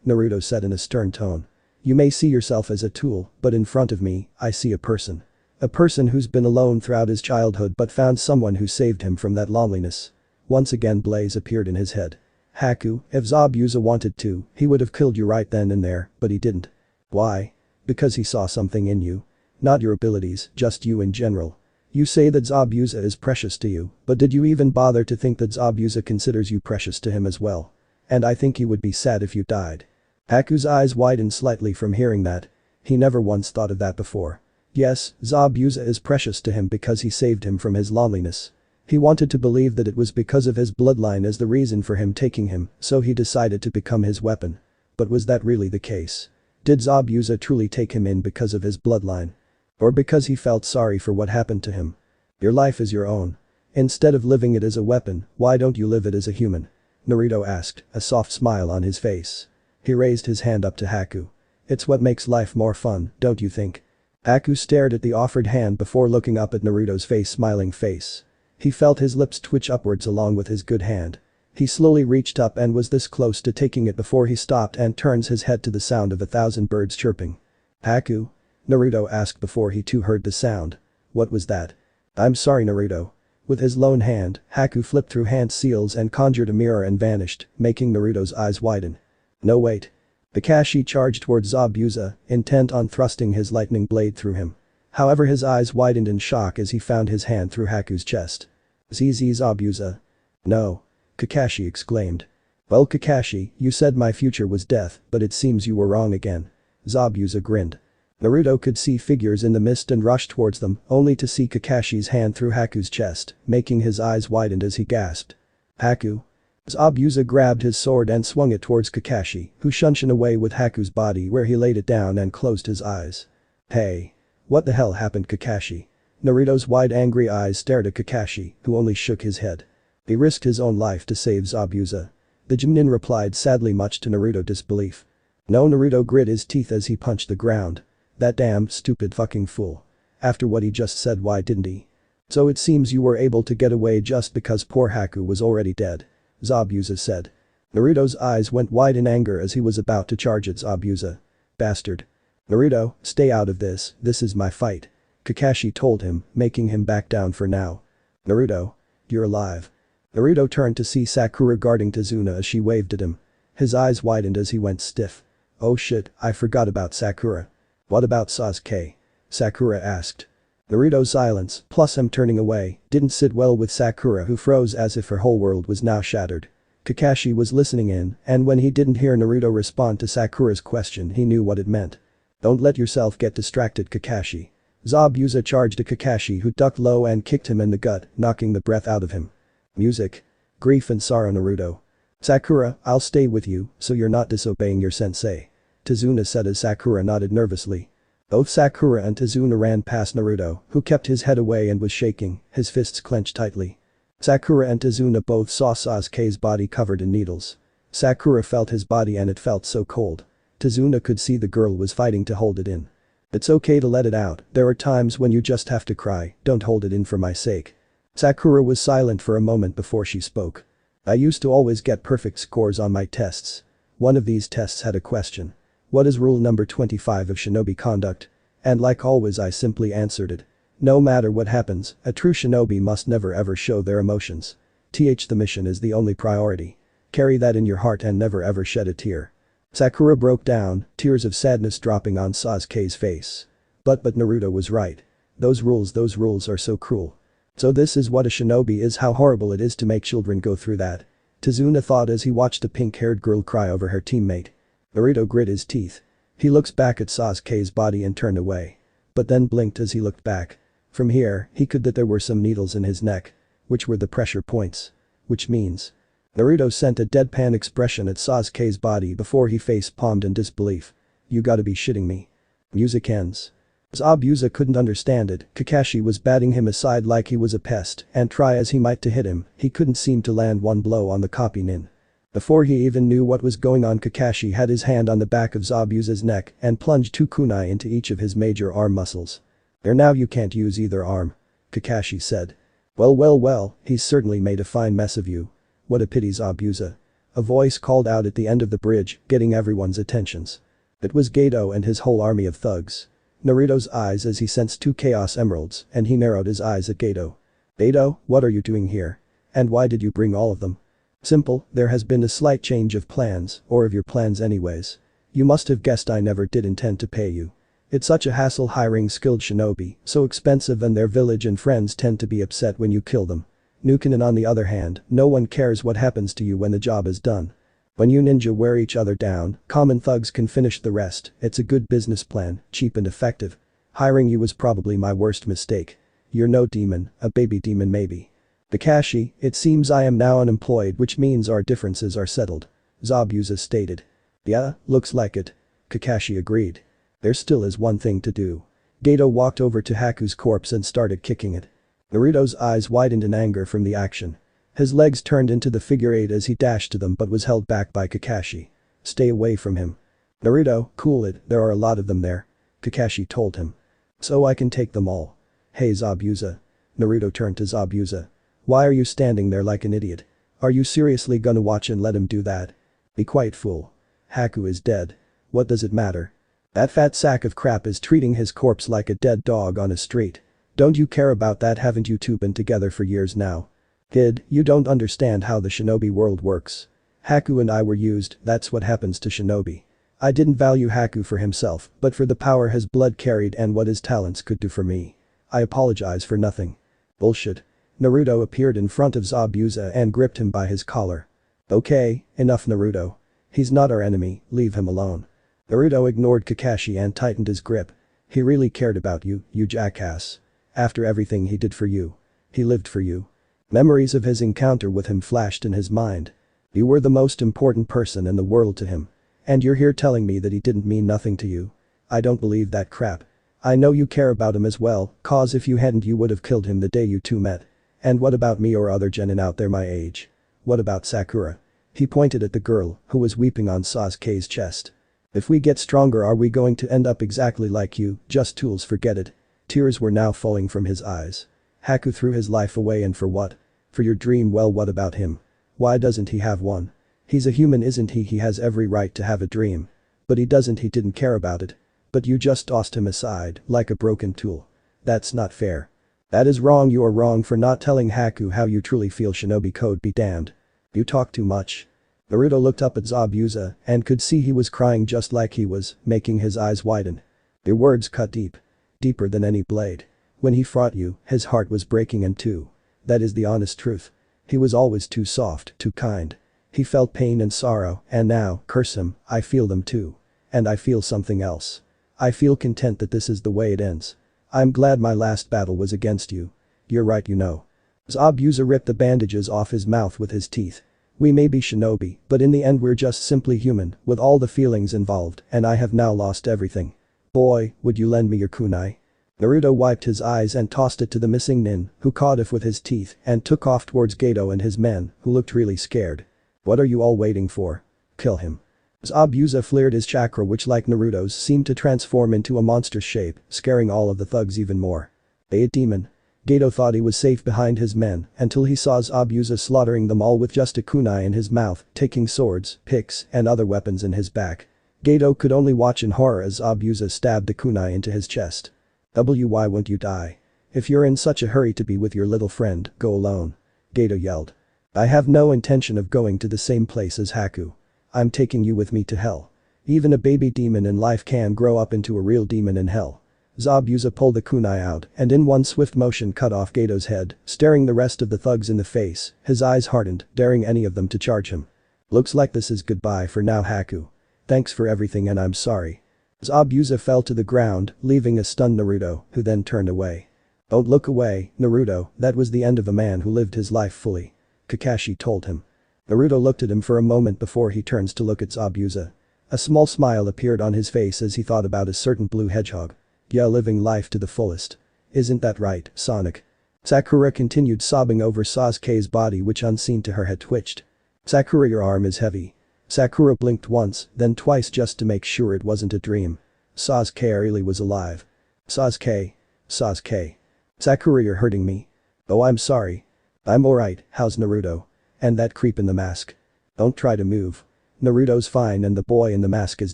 Naruto said in a stern tone. You may see yourself as a tool, but in front of me, I see a person. A person who's been alone throughout his childhood but found someone who saved him from that loneliness. Once again Blaze appeared in his head. Haku, if Zabuza wanted to, he would have killed you right then and there, but he didn't. Why? Because he saw something in you. Not your abilities, just you in general. You say that Zabuza is precious to you, but did you even bother to think that Zabuza considers you precious to him as well? And I think he would be sad if you died. Haku's eyes widened slightly from hearing that. He never once thought of that before. Yes, Zabuza is precious to him because he saved him from his loneliness. He wanted to believe that it was because of his bloodline as the reason for him taking him, so he decided to become his weapon. But was that really the case? Did Zabuza truly take him in because of his bloodline? Or because he felt sorry for what happened to him? Your life is your own. Instead of living it as a weapon, why don't you live it as a human? Naruto asked, a soft smile on his face. He raised his hand up to Haku. It's what makes life more fun, don't you think? Haku stared at the offered hand before looking up at Naruto's smiling face. He felt his lips twitch upwards along with his good hand. He slowly reached up and was this close to taking it before he stopped and turns his head to the sound of 1,000 birds chirping. Haku? Naruto asked before he too heard the sound. What was that? I'm sorry, Naruto. With his lone hand, Haku flipped through hand seals and conjured a mirror and vanished, making Naruto's eyes widen. No, wait. Kakashi charged towards Zabuza, intent on thrusting his lightning blade through him. However, his eyes widened in shock as he found his hand through Haku's chest. "ZZ Zabuza." "No." Kakashi exclaimed. "Well, Kakashi, you said my future was death, but it seems you were wrong again." Zabuza grinned. Naruto could see figures in the mist and rushed towards them, only to see Kakashi's hand through Haku's chest, making his eyes widen as he gasped. "Haku?" Zabuza grabbed his sword and swung it towards Kakashi, who shunshed away with Haku's body where he laid it down and closed his eyes. "Hey. What the hell happened, Kakashi?" Naruto's wide angry eyes stared at Kakashi, who only shook his head. He risked his own life to save Zabuza. The Jonin replied sadly, much to Naruto's disbelief. No, Naruto grit his teeth as he punched the ground. That damn stupid fucking fool. After what he just said, why didn't he? "So it seems you were able to get away just because poor Haku was already dead," Zabuza said. Naruto's eyes went wide in anger as he was about to charge at Zabuza. "Bastard. Naruto, stay out of this is my fight," Kakashi told him, making him back down for now. "Naruto. You're alive." Naruto turned to see Sakura guarding Tazuna as she waved at him. His eyes widened as he went stiff. "Oh shit, I forgot about Sakura." "What about Sasuke?" Sakura asked. Naruto's silence, plus him turning away, didn't sit well with Sakura, who froze as if her whole world was now shattered. Kakashi was listening in, and when he didn't hear Naruto respond to Sakura's question, he knew what it meant. "Don't let yourself get distracted, Kakashi." Zabuza charged at Kakashi, who ducked low and kicked him in the gut, knocking the breath out of him. "Music. Grief and sorrow, Naruto." "Sakura, I'll stay with you, so you're not disobeying your sensei," Tazuna said as Sakura nodded nervously. Both Sakura and Tazuna ran past Naruto, who kept his head away and was shaking, his fists clenched tightly. Sakura and Tazuna both saw Sasuke's body covered in needles. Sakura felt his body and it felt so cold. Tazuna could see the girl was fighting to hold it in. "It's okay to let it out, there are times when you just have to cry, don't hold it in for my sake." Sakura was silent for a moment before she spoke. "I used to always get perfect scores on my tests. One of these tests had a question. What is rule number 25 of shinobi conduct? And like always I simply answered it. No matter what happens, a true shinobi must never ever show their emotions. The mission is the only priority. Carry that in your heart and never ever shed a tear." Sakura broke down, tears of sadness dropping on Sasuke's face. But Naruto was right. Those rules are so cruel. So this is what a shinobi is, how horrible it is to make children go through that. Tazuna thought as he watched a pink-haired girl cry over her teammate. Naruto grit his teeth. He looks back at Sasuke's body and turned away. But then blinked as he looked back. From here, he could that there were some needles in his neck. Which were the pressure points. Which means. Naruto sent a deadpan expression at Sasuke's body before he face-palmed in disbelief. "You gotta be shitting me." Music ends. Zabuza couldn't understand it, Kakashi was batting him aside like he was a pest, and try as he might to hit him, he couldn't seem to land one blow on the copy nin. Before he even knew what was going on, Kakashi had his hand on the back of Zabuza's neck and plunged 2 kunai into each of his major arm muscles. "There, now you can't use either arm," Kakashi said. Well, he's certainly made a fine mess of you." "What a pity, Zabuza." A voice called out at the end of the bridge, getting everyone's attentions. It was Gato and his whole army of thugs. Naruto's eyes as he sensed 2 chaos emeralds, and he narrowed his eyes at Gato. "Gato, what are you doing here? And why did you bring all of them?" "Simple, there has been a slight change of plans, or of your plans anyways. You must have guessed I never did intend to pay you. It's such a hassle hiring skilled shinobi, so expensive, and their village and friends tend to be upset when you kill them. Nukenin, on the other hand, no one cares what happens to you when the job is done. When you ninja wear each other down, common thugs can finish the rest. It's a good business plan, cheap and effective. Hiring you was probably my worst mistake. You're no demon, a baby demon maybe." "Kakashi, it seems I am now unemployed, which means our differences are settled," Zabuza stated. "Yeah, looks like it," Kakashi agreed. "There still is one thing to do." Gato walked over to Haku's corpse and started kicking it. Naruto's eyes widened in anger from the action. His legs turned into the figure 8 as he dashed to them but was held back by Kakashi. "Stay away from him." "Naruto, cool it, there are a lot of them there," Kakashi told him. "So I can take them all." "Hey Zabuza." Naruto turned to Zabuza. "Why are you standing there like an idiot? Are you seriously gonna watch and let him do that?" "Be quiet, fool. Haku is dead. What does it matter? That fat sack of crap is treating his corpse like a dead dog on a street. Don't you care about that? Haven't you two been together for years now? Kid, you don't understand how the shinobi world works. Haku and I were used, that's what happens to shinobi. I didn't value Haku for himself, but for the power his blood carried and what his talents could do for me. I apologize for nothing. Bullshit. Naruto appeared in front of Zabuza and gripped him by his collar. Okay, enough Naruto. He's not our enemy, leave him alone. Naruto ignored Kakashi and tightened his grip. He really cared about you, you jackass. After everything he did for you. He lived for you. Memories of his encounter with him flashed in his mind. You were the most important person in the world to him. And you're here telling me that he didn't mean nothing to you? I don't believe that crap. I know you care about him as well, cause if you hadn't you would have killed him the day you two met. And what about me or other genin out there my age? What about Sakura? He pointed at the girl, who was weeping on Sasuke's chest. If we get stronger are we going to end up exactly like you, just tools forget it. Tears were now falling from his eyes. Haku threw his life away and for what? For your dream well what about him? Why doesn't he have one? He's a human isn't he? He has every right to have a dream. But he didn't care about it. But you just tossed him aside, like a broken tool. That's not fair. That is wrong you are wrong for not telling Haku how you truly feel shinobi code be damned. You talk too much. Naruto looked up at Zabuza and could see he was crying just like he was, making his eyes widen. Their words cut deep. Deeper than any blade. When he fought you, his heart was breaking in two. That is the honest truth. He was always too soft, too kind. He felt pain and sorrow, and now, curse him, I feel them too. And I feel something else. I feel content that this is the way it ends. I'm glad my last battle was against you. You're right you know. Zabuza ripped the bandages off his mouth with his teeth. We may be shinobi, but in the end we're just simply human, with all the feelings involved, and I have now lost everything. Boy, would you lend me your kunai? Naruto wiped his eyes and tossed it to the missing nin, who caught it with his teeth and took off towards Gato and his men, who looked really scared. What are you all waiting for? Kill him. Zabuza flared his chakra which like Naruto's seemed to transform into a monster shape, scaring all of the thugs even more. A demon. Gato thought he was safe behind his men until he saw Zabuza slaughtering them all with just a kunai in his mouth, taking swords, picks, and other weapons in his back. Gato could only watch in horror as Zabuza stabbed the kunai into his chest. Why won't you die? If you're in such a hurry to be with your little friend, go alone. Gato yelled. I have no intention of going to the same place as Haku. I'm taking you with me to hell. Even a baby demon in life can grow up into a real demon in hell. Zabuza pulled the kunai out and in one swift motion cut off Gato's head, staring the rest of the thugs in the face, his eyes hardened, daring any of them to charge him. Looks like this is goodbye for now Haku. Thanks for everything and I'm sorry. Zabuza fell to the ground, leaving a stunned Naruto, who then turned away. Don't look away, Naruto, that was the end of a man who lived his life fully. Kakashi told him. Naruto looked at him for a moment before he turns to look at Zabuza. A small smile appeared on his face as he thought about a certain blue hedgehog. Yeah, living life to the fullest. Isn't that right, Sonic? Sakura continued sobbing over Sasuke's body which unseen to her had twitched. Sakura, your arm is heavy. Sakura blinked once, then twice just to make sure it wasn't a dream. Sasuke really was alive. Sasuke. Sasuke. Sakura, you're hurting me. Oh, I'm sorry. I'm alright, how's Naruto? And that creep in the mask? Don't try to move. Naruto's fine and the boy in the mask is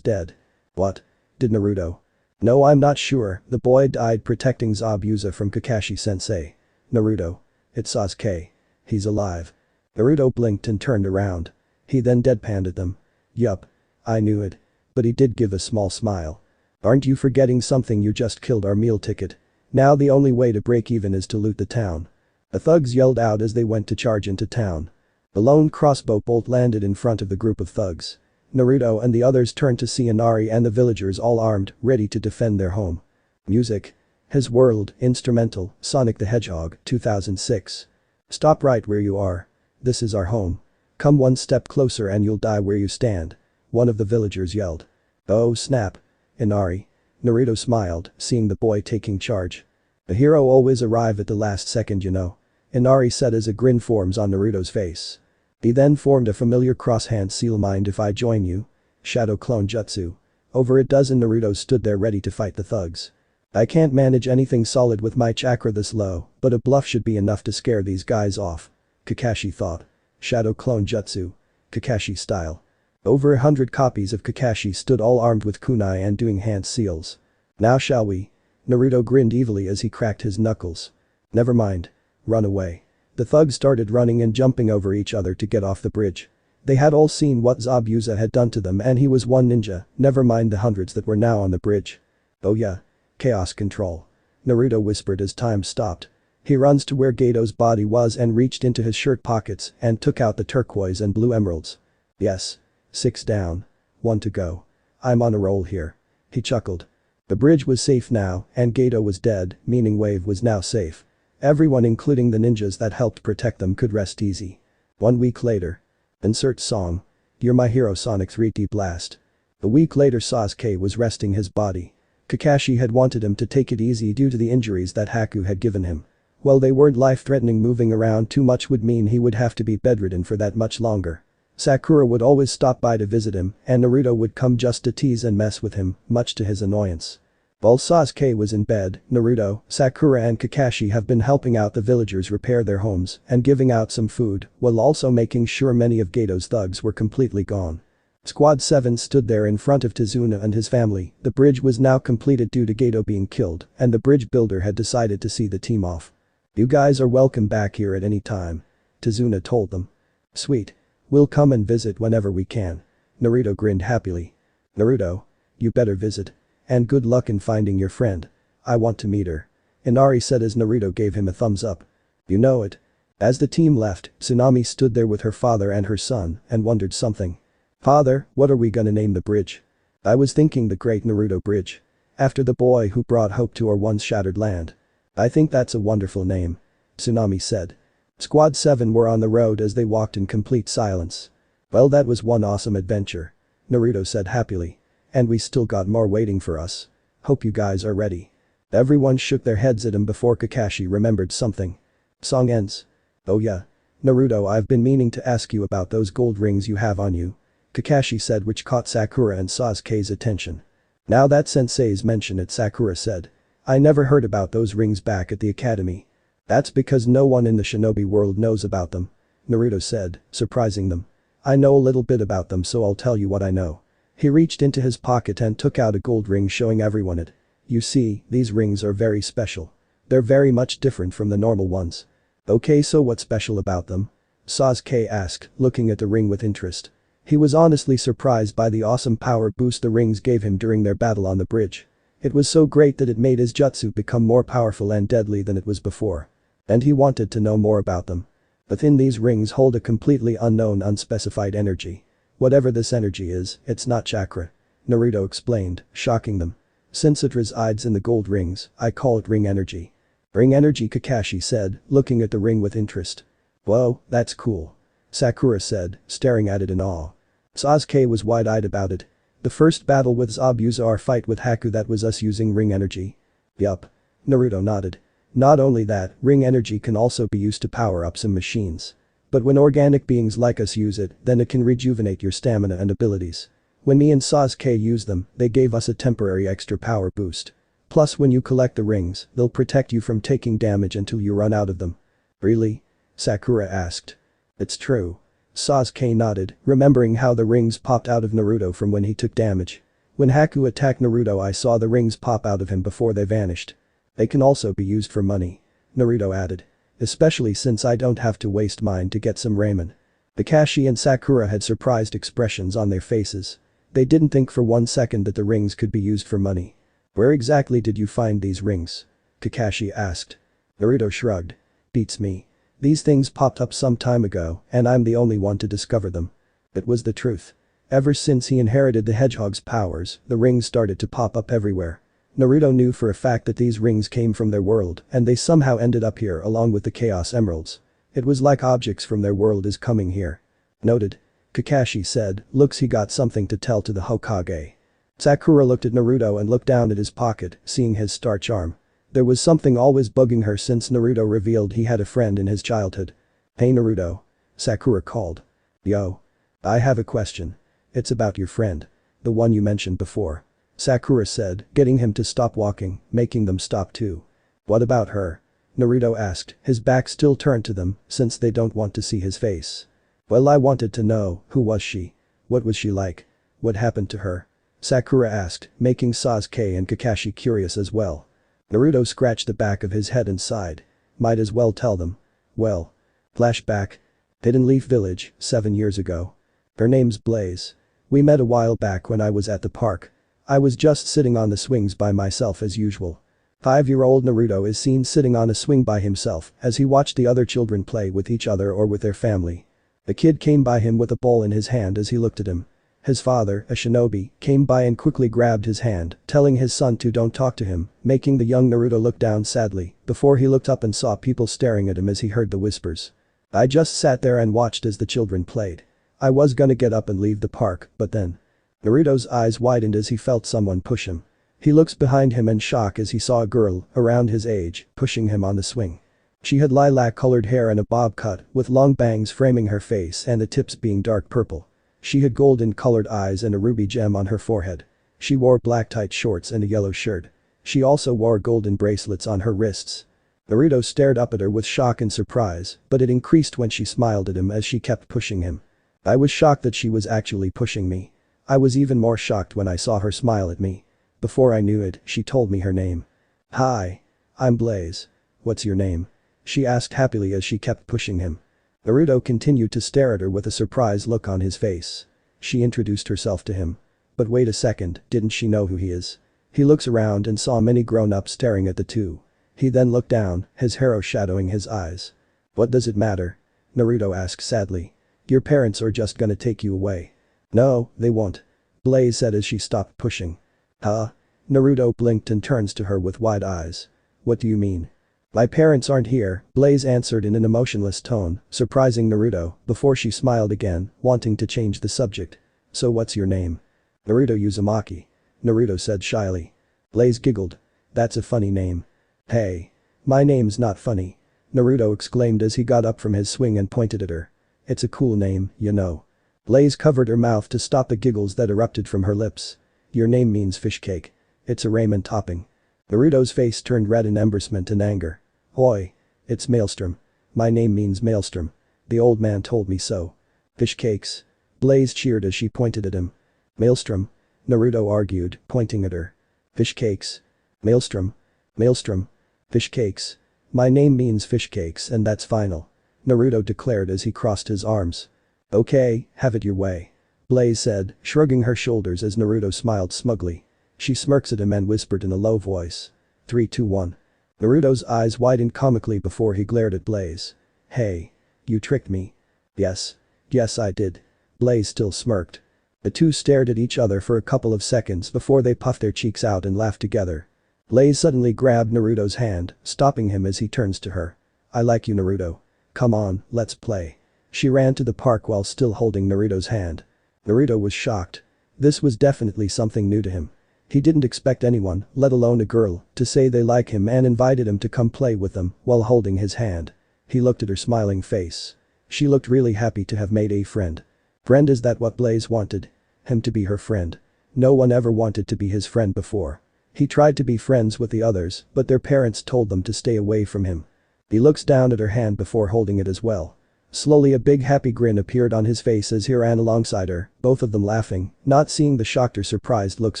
dead. What? Did Naruto? No, I'm not sure, the boy died protecting Zabuza from Kakashi-sensei. Naruto. It's Sasuke. He's alive. Naruto blinked and turned around. He then deadpanned at them. Yup. I knew it. But he did give a small smile. Aren't you forgetting something? You just killed our meal ticket. Now the only way to break even is to loot the town. The thugs yelled out as they went to charge into town. The lone crossbow bolt landed in front of the group of thugs. Naruto and the others turned to see Inari and the villagers all armed, ready to defend their home. Music. His World, Instrumental, Sonic the Hedgehog, 2006. Stop right where you are. This is our home. Come one step closer and you'll die where you stand. One of the villagers yelled. Oh snap. Inari. Naruto smiled, seeing the boy taking charge. A hero always arrive at the last second you know. Inari said as a grin forms on Naruto's face. He then formed a familiar cross-hand seal. Mind if I join you? Shadow clone jutsu. Over a dozen Narutos stood there ready to fight the thugs. I can't manage anything solid with my chakra this low, but a bluff should be enough to scare these guys off. Kakashi thought. Shadow clone jutsu. Kakashi style. Over 100 copies of Kakashi stood all armed with kunai and doing hand seals. Now shall we? Naruto grinned evilly as he cracked his knuckles. Never mind. Run away. The thugs started running and jumping over each other to get off the bridge. They had all seen what Zabuza had done to them and he was one ninja, never mind the hundreds that were now on the bridge. Oh yeah. Chaos control. Naruto whispered as time stopped. He runs to where Gato's body was and reached into his shirt pockets and took out the turquoise and blue emeralds. Yes. 6 down. 1 to go. I'm on a roll here. He chuckled. The bridge was safe now and Gato was dead, meaning Wave was now safe. Everyone including the ninjas that helped protect them could rest easy. 1 week later. Insert song. You're My Hero Sonic 3D Blast. A week later Sasuke was resting his body. Kakashi had wanted him to take it easy due to the injuries that Haku had given him. While they weren't life-threatening, moving around too much would mean he would have to be bedridden for that much longer. Sakura would always stop by to visit him and Naruto would come just to tease and mess with him, much to his annoyance. While Sasuke was in bed, Naruto, Sakura and Kakashi have been helping out the villagers repair their homes and giving out some food, while also making sure many of Gato's thugs were completely gone. Squad 7 stood there in front of Tazuna and his family. The bridge was now completed due to Gato being killed and the bridge builder had decided to see the team off. You guys are welcome back here at any time. Tazuna told them. Sweet. We'll come and visit whenever we can. Naruto grinned happily. Naruto. You better visit. And good luck in finding your friend. I want to meet her. Inari said as Naruto gave him a thumbs up. You know it. As the team left, Tsunami stood there with her father and her son and wondered something. Father, what are we gonna name the bridge? I was thinking the Great Naruto Bridge. After the boy who brought hope to our once shattered land. I think that's a wonderful name. Tsunami said. Squad 7 were on the road as they walked in complete silence. Well, that was one awesome adventure. Naruto said happily. And we still got more waiting for us. Hope you guys are ready. Everyone shook their heads at him before Kakashi remembered something. Song ends. Oh yeah. Naruto, I've been meaning to ask you about those gold rings you have on you. Kakashi said, which caught Sakura and Sasuke's attention. Now that sensei's mentioned it, Sakura said. I never heard about those rings back at the academy. That's because no one in the shinobi world knows about them. Naruto said, surprising them. I know a little bit about them, so I'll tell you what I know. He reached into his pocket and took out a gold ring, showing everyone it. You see, these rings are very special. They're very much different from the normal ones. Okay, so what's special about them? Sasuke asked, looking at the ring with interest. He was honestly surprised by the awesome power boost the rings gave him during their battle on the bridge. It was so great that it made his jutsu become more powerful and deadly than it was before. And he wanted to know more about them. Within these rings hold a completely unknown, unspecified energy. Whatever this energy is, it's not chakra. Naruto explained, shocking them. Since it resides in the gold rings, I call it ring energy. Ring energy, Kakashi said, looking at the ring with interest. Whoa, that's cool. Sakura said, staring at it in awe. Sasuke was wide-eyed about it. The first battle with Zabuza, our fight with Haku, that was us using ring energy. Yup. Naruto nodded. Not only that, ring energy can also be used to power up some machines. But when organic beings like us use it, then it can rejuvenate your stamina and abilities. When me and Sasuke used them, they gave us a temporary extra power boost. Plus when you collect the rings, they'll protect you from taking damage until you run out of them. Really? Sakura asked. It's true. Sasuke nodded, remembering how the rings popped out of Naruto from when he took damage. When Haku attacked Naruto, I saw the rings pop out of him before they vanished. They can also be used for money. Naruto added. Especially since I don't have to waste mine to get some ramen. Kakashi and Sakura had surprised expressions on their faces. They didn't think for 1 second that the rings could be used for money. Where exactly did you find these rings? Kakashi asked. Naruto shrugged. Beats me. These things popped up some time ago, and I'm the only one to discover them. It was the truth. Ever since he inherited the hedgehog's powers, the rings started to pop up everywhere. Naruto knew for a fact that these rings came from their world and they somehow ended up here along with the Chaos Emeralds. It was like objects from their world is coming here. Noted. Kakashi said, looks he got something to tell to the Hokage. Sakura looked at Naruto and looked down at his pocket, seeing his starch arm. There was something always bugging her since Naruto revealed he had a friend in his childhood. Hey Naruto. Sakura called. Yo. I have a question. It's about your friend. The one you mentioned before. Sakura said, getting him to stop walking, making them stop too. What about her? Naruto asked, his back still turned to them, since they don't want to see his face. Well, I wanted to know, who was she? What was she like? What happened to her? Sakura asked, making Sasuke and Kakashi curious as well. Naruto scratched the back of his head and sighed. Might as well tell them. Well. Flashback. Hidden Leaf Village, 7 years ago. Her name's Blaze. We met a while back when I was at the park. I was just sitting on the swings by myself as usual. 5-year-old Naruto is seen sitting on a swing by himself as he watched the other children play with each other or with their family. The kid came by him with a bowl in his hand as he looked at him. His father, a shinobi, came by and quickly grabbed his hand, telling his son to don't talk to him, making the young Naruto look down sadly before he looked up and saw people staring at him as he heard the whispers. I just sat there and watched as the children played. I was gonna get up and leave the park, but then. Naruto's eyes widened as he felt someone push him. He looks behind him in shock as he saw a girl, around his age, pushing him on the swing. She had lilac-colored hair and a bob cut, with long bangs framing her face and the tips being dark purple. She had golden-colored eyes and a ruby gem on her forehead. She wore black tight shorts and a yellow shirt. She also wore golden bracelets on her wrists. Naruto stared up at her with shock and surprise, but it increased when she smiled at him as she kept pushing him. I was shocked that she was actually pushing me. I was even more shocked when I saw her smile at me. Before I knew it, she told me her name. "Hi. I'm Blaze. What's your name?" she asked happily as she kept pushing him. Naruto continued to stare at her with a surprised look on his face. She introduced herself to him. But wait a second, didn't she know who he is? He looks around and saw many grown-ups staring at the two. He then looked down, his harrow shadowing his eyes. "What does it matter?" Naruto asked sadly. "Your parents are just gonna take you away." "No, they won't," Blaze said as she stopped pushing. "Huh?" Naruto blinked and turns to her with wide eyes. "What do you mean?" "My parents aren't here," Blaze answered in an emotionless tone, surprising Naruto, before she smiled again, wanting to change the subject. "So what's your name?" "Naruto Uzumaki," Naruto said shyly. Blaze giggled. "That's a funny name." "Hey. My name's not funny," Naruto exclaimed as he got up from his swing and pointed at her. "It's a cool name, you know." Blaze covered her mouth to stop the giggles that erupted from her lips. "Your name means fish cake. It's a ramen topping." Naruto's face turned red in embarrassment and anger. "Oi. It's Maelstrom. My name means maelstrom. The old man told me so." "Fish cakes?" Blaze cheered as she pointed at him. "Maelstrom?" Naruto argued, pointing at her. "Fish cakes. Maelstrom. Maelstrom. Fish cakes. My name means fish cakes and that's final," Naruto declared as he crossed his arms. "Okay, have it your way," Blaze said, shrugging her shoulders as Naruto smiled smugly. She smirks at him and whispered in a low voice. 3, 2, 1. Naruto's eyes widened comically before he glared at Blaze. "Hey. You tricked me." "Yes. Yes I did." Blaze still smirked. The two stared at each other for a couple of seconds before they puffed their cheeks out and laughed together. Blaze suddenly grabbed Naruto's hand, stopping him as he turns to her. "I like you Naruto. Come on, let's play." She ran to the park while still holding Naruto's hand. Naruto was shocked. This was definitely something new to him. He didn't expect anyone, let alone a girl, to say they like him and invited him to come play with them while holding his hand. He looked at her smiling face. She looked really happy to have made a friend. Friend, is that what Blaze wanted? Him to be her friend. No one ever wanted to be his friend before. He tried to be friends with the others, but their parents told them to stay away from him. He looks down at her hand before holding it as well. Slowly a big happy grin appeared on his face as he ran alongside her, both of them laughing, not seeing the shocked or surprised looks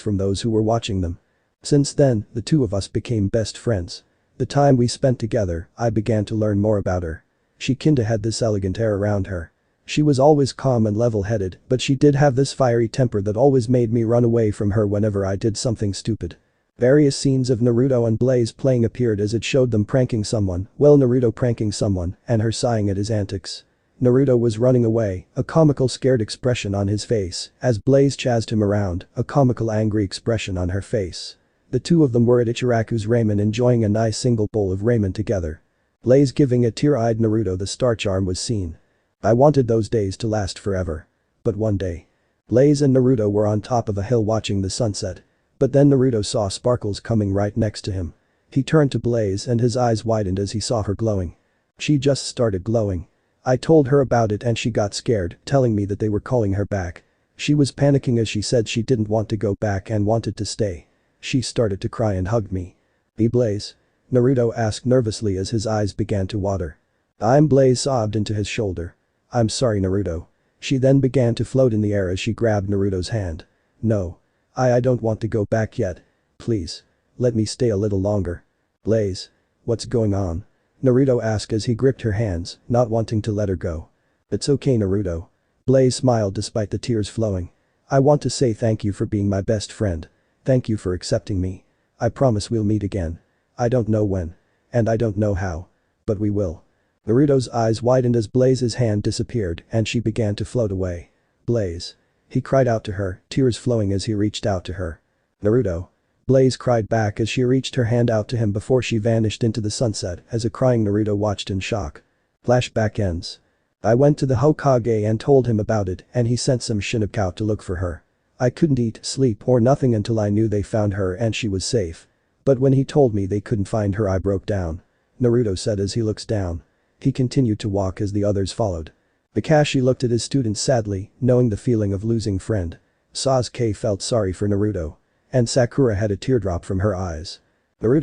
from those who were watching them. Since then, the two of us became best friends. The time we spent together, I began to learn more about her. She kinda had this elegant air around her. She was always calm and level-headed, but she did have this fiery temper that always made me run away from her whenever I did something stupid. Various scenes of Naruto and Blaze playing appeared as it showed them pranking someone, well Naruto pranking someone, and her sighing at his antics. Naruto was running away, a comical scared expression on his face, as Blaze chased him around, a comical angry expression on her face. The two of them were at Ichiraku's ramen enjoying a nice single bowl of ramen together. Blaze giving a tear-eyed Naruto the starch arm was seen. I wanted those days to last forever. But one day. Blaze and Naruto were on top of a hill watching the sunset. But then Naruto saw sparkles coming right next to him. He turned to Blaze and his eyes widened as he saw her glowing. She just started glowing. I told her about it and she got scared, telling me that they were calling her back. She was panicking as she said she didn't want to go back and wanted to stay. She started to cry and hugged me. Blaze?" Naruto asked nervously as his eyes began to water. Blaze sobbed into his shoulder. "I'm sorry Naruto." She then began to float in the air as she grabbed Naruto's hand. "No. I don't want to go back yet. Please. Let me stay a little longer." "Blaze. What's going on?" Naruto asked as he gripped her hands, not wanting to let her go. "It's okay Naruto. Blaze smiled despite the tears flowing. I want to say thank you for being my best friend. Thank you for accepting me. I promise we'll meet again. I don't know when. And I don't know how. But we will. Naruto's eyes widened as Blaze's hand disappeared and she began to float away. Blaze. He cried out to her, tears flowing as he reached out to her. Naruto. Blaze cried back as she reached her hand out to him before she vanished into the sunset as a crying Naruto watched in shock. Flashback ends. I went to the Hokage and told him about it and he sent some Shinobika out to look for her. I couldn't eat, sleep or nothing until I knew they found her and she was safe. But when he told me they couldn't find her I broke down. Naruto said as he looks down. He continued to walk as the others followed. Kakashi looked at his students sadly, knowing the feeling of losing friend. Sasuke felt sorry for Naruto. And Sakura had a teardrop from her eyes.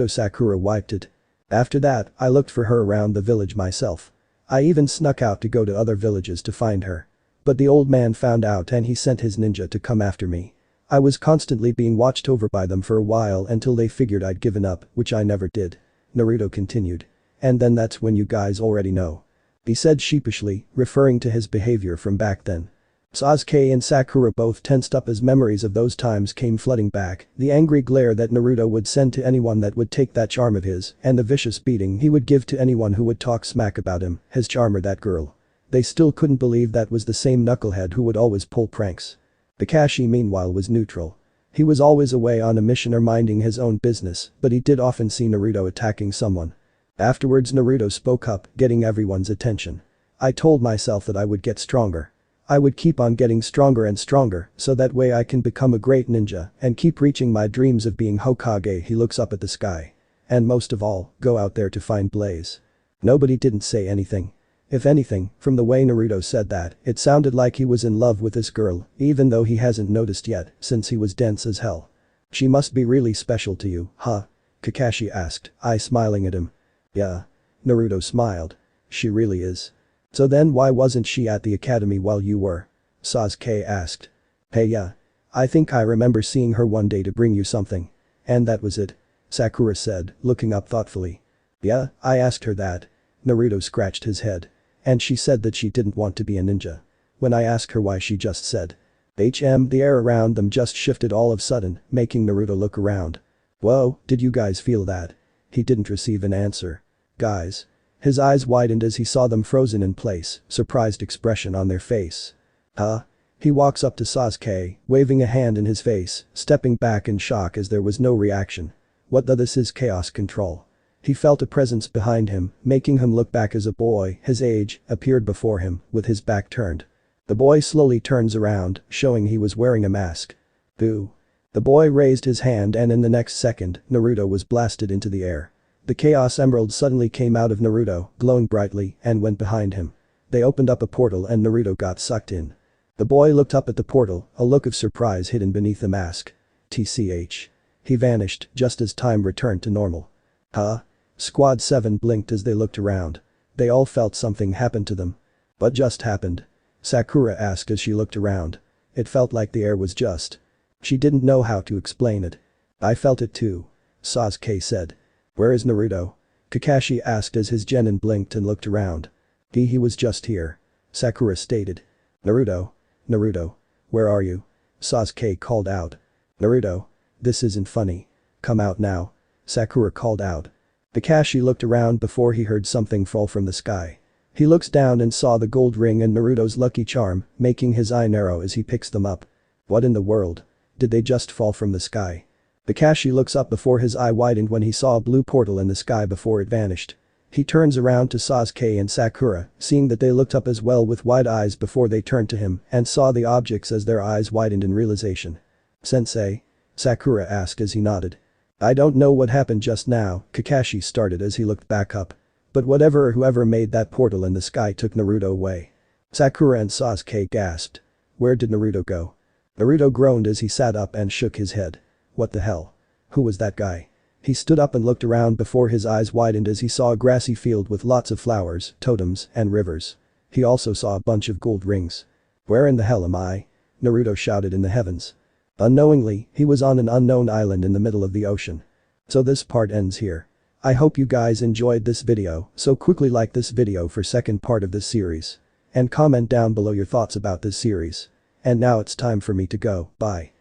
Sakura wiped it. After that, I looked for her around the village myself. I even snuck out to go to other villages to find her. But the old man found out and he sent his ninja to come after me. I was constantly being watched over by them for a while until they figured I'd given up, which I never did. Naruto continued. And then that's when you guys already know. He said sheepishly, referring to his behavior from back then. Sasuke and Sakura both tensed up as memories of those times came flooding back, the angry glare that Naruto would send to anyone that would take that charm of his, and the vicious beating he would give to anyone who would talk smack about him, his charm or that girl. They still couldn't believe that was the same knucklehead who would always pull pranks. Kakashi meanwhile was neutral. He was always away on a mission or minding his own business, but he did often see Naruto attacking someone. Afterwards Naruto spoke up, getting everyone's attention. I told myself that I would get stronger. I would keep on getting stronger and stronger, so that way I can become a great ninja and keep reaching my dreams of being Hokage. He looks up at the sky. And most of all, go out there to find Blaze. Nobody didn't say anything. If anything, from the way Naruto said that, it sounded like he was in love with this girl, even though he hasn't noticed yet, since he was dense as hell. She must be really special to you, huh? Kakashi asked, I smiling at him. Yeah. Naruto smiled. She really is. So then why wasn't she at the academy while you were? Sasuke asked. Hey yeah. I think I remember seeing her one day to bring you something. And that was it. Sakura said, looking up thoughtfully. Yeah, I asked her that. Naruto scratched his head. And she said that she didn't want to be a ninja. When I asked her why she just said. The air around them just shifted all of a sudden, making Naruto look around. Whoa, did you guys feel that? He didn't receive an answer. Guys. His eyes widened as he saw them frozen in place, surprised expression on their face. Huh? He walks up to Sasuke, waving a hand in his face, stepping back in shock as there was no reaction. What the this is chaos control. He felt a presence behind him, making him look back as a boy, his age, appeared before him, with his back turned. The boy slowly turns around, showing he was wearing a mask. Boo. The boy raised his hand and in the next second, Naruto was blasted into the air. The Chaos Emerald suddenly came out of Naruto, glowing brightly, and went behind him. They opened up a portal and Naruto got sucked in. The boy looked up at the portal, a look of surprise hidden beneath the mask. TCH. He vanished just as time returned to normal. Huh? Squad 7 blinked as they looked around. They all felt something happened to them. What just happened? Sakura asked as she looked around. It felt like the air was just. She didn't know how to explain it. I felt it too. Sasuke said. Where is Naruto? Kakashi asked as his genin blinked and looked around. He was just here. Sakura stated. Naruto. Naruto. Where are you? Sasuke called out. Naruto. This isn't funny. Come out now. Sakura called out. Kakashi looked around before he heard something fall from the sky. He looks down and saw the gold ring and Naruto's lucky charm, making his eye narrow as he picks them up. What in the world? Did they just fall from the sky? Kakashi looks up before his eye widened when he saw a blue portal in the sky before it vanished. He turns around to Sasuke and Sakura, seeing that they looked up as well with wide eyes before they turned to him and saw the objects as their eyes widened in realization. Sensei? Sakura asked as he nodded. I don't know what happened just now, Kakashi started as he looked back up. But whatever or whoever made that portal in the sky took Naruto away. Sakura and Sasuke gasped. Where did Naruto go? Naruto groaned as he sat up and shook his head. What the hell? Who was that guy? He stood up and looked around before his eyes widened as he saw a grassy field with lots of flowers, totems, and rivers. He also saw a bunch of gold rings. Where in the hell am I? Naruto shouted in the heavens. Unknowingly, he was on an unknown island in the middle of the ocean. So this part ends here. I hope you guys enjoyed this video, so quickly like this video for second part of this series. And comment down below your thoughts about this series. And now it's time for me to go, bye.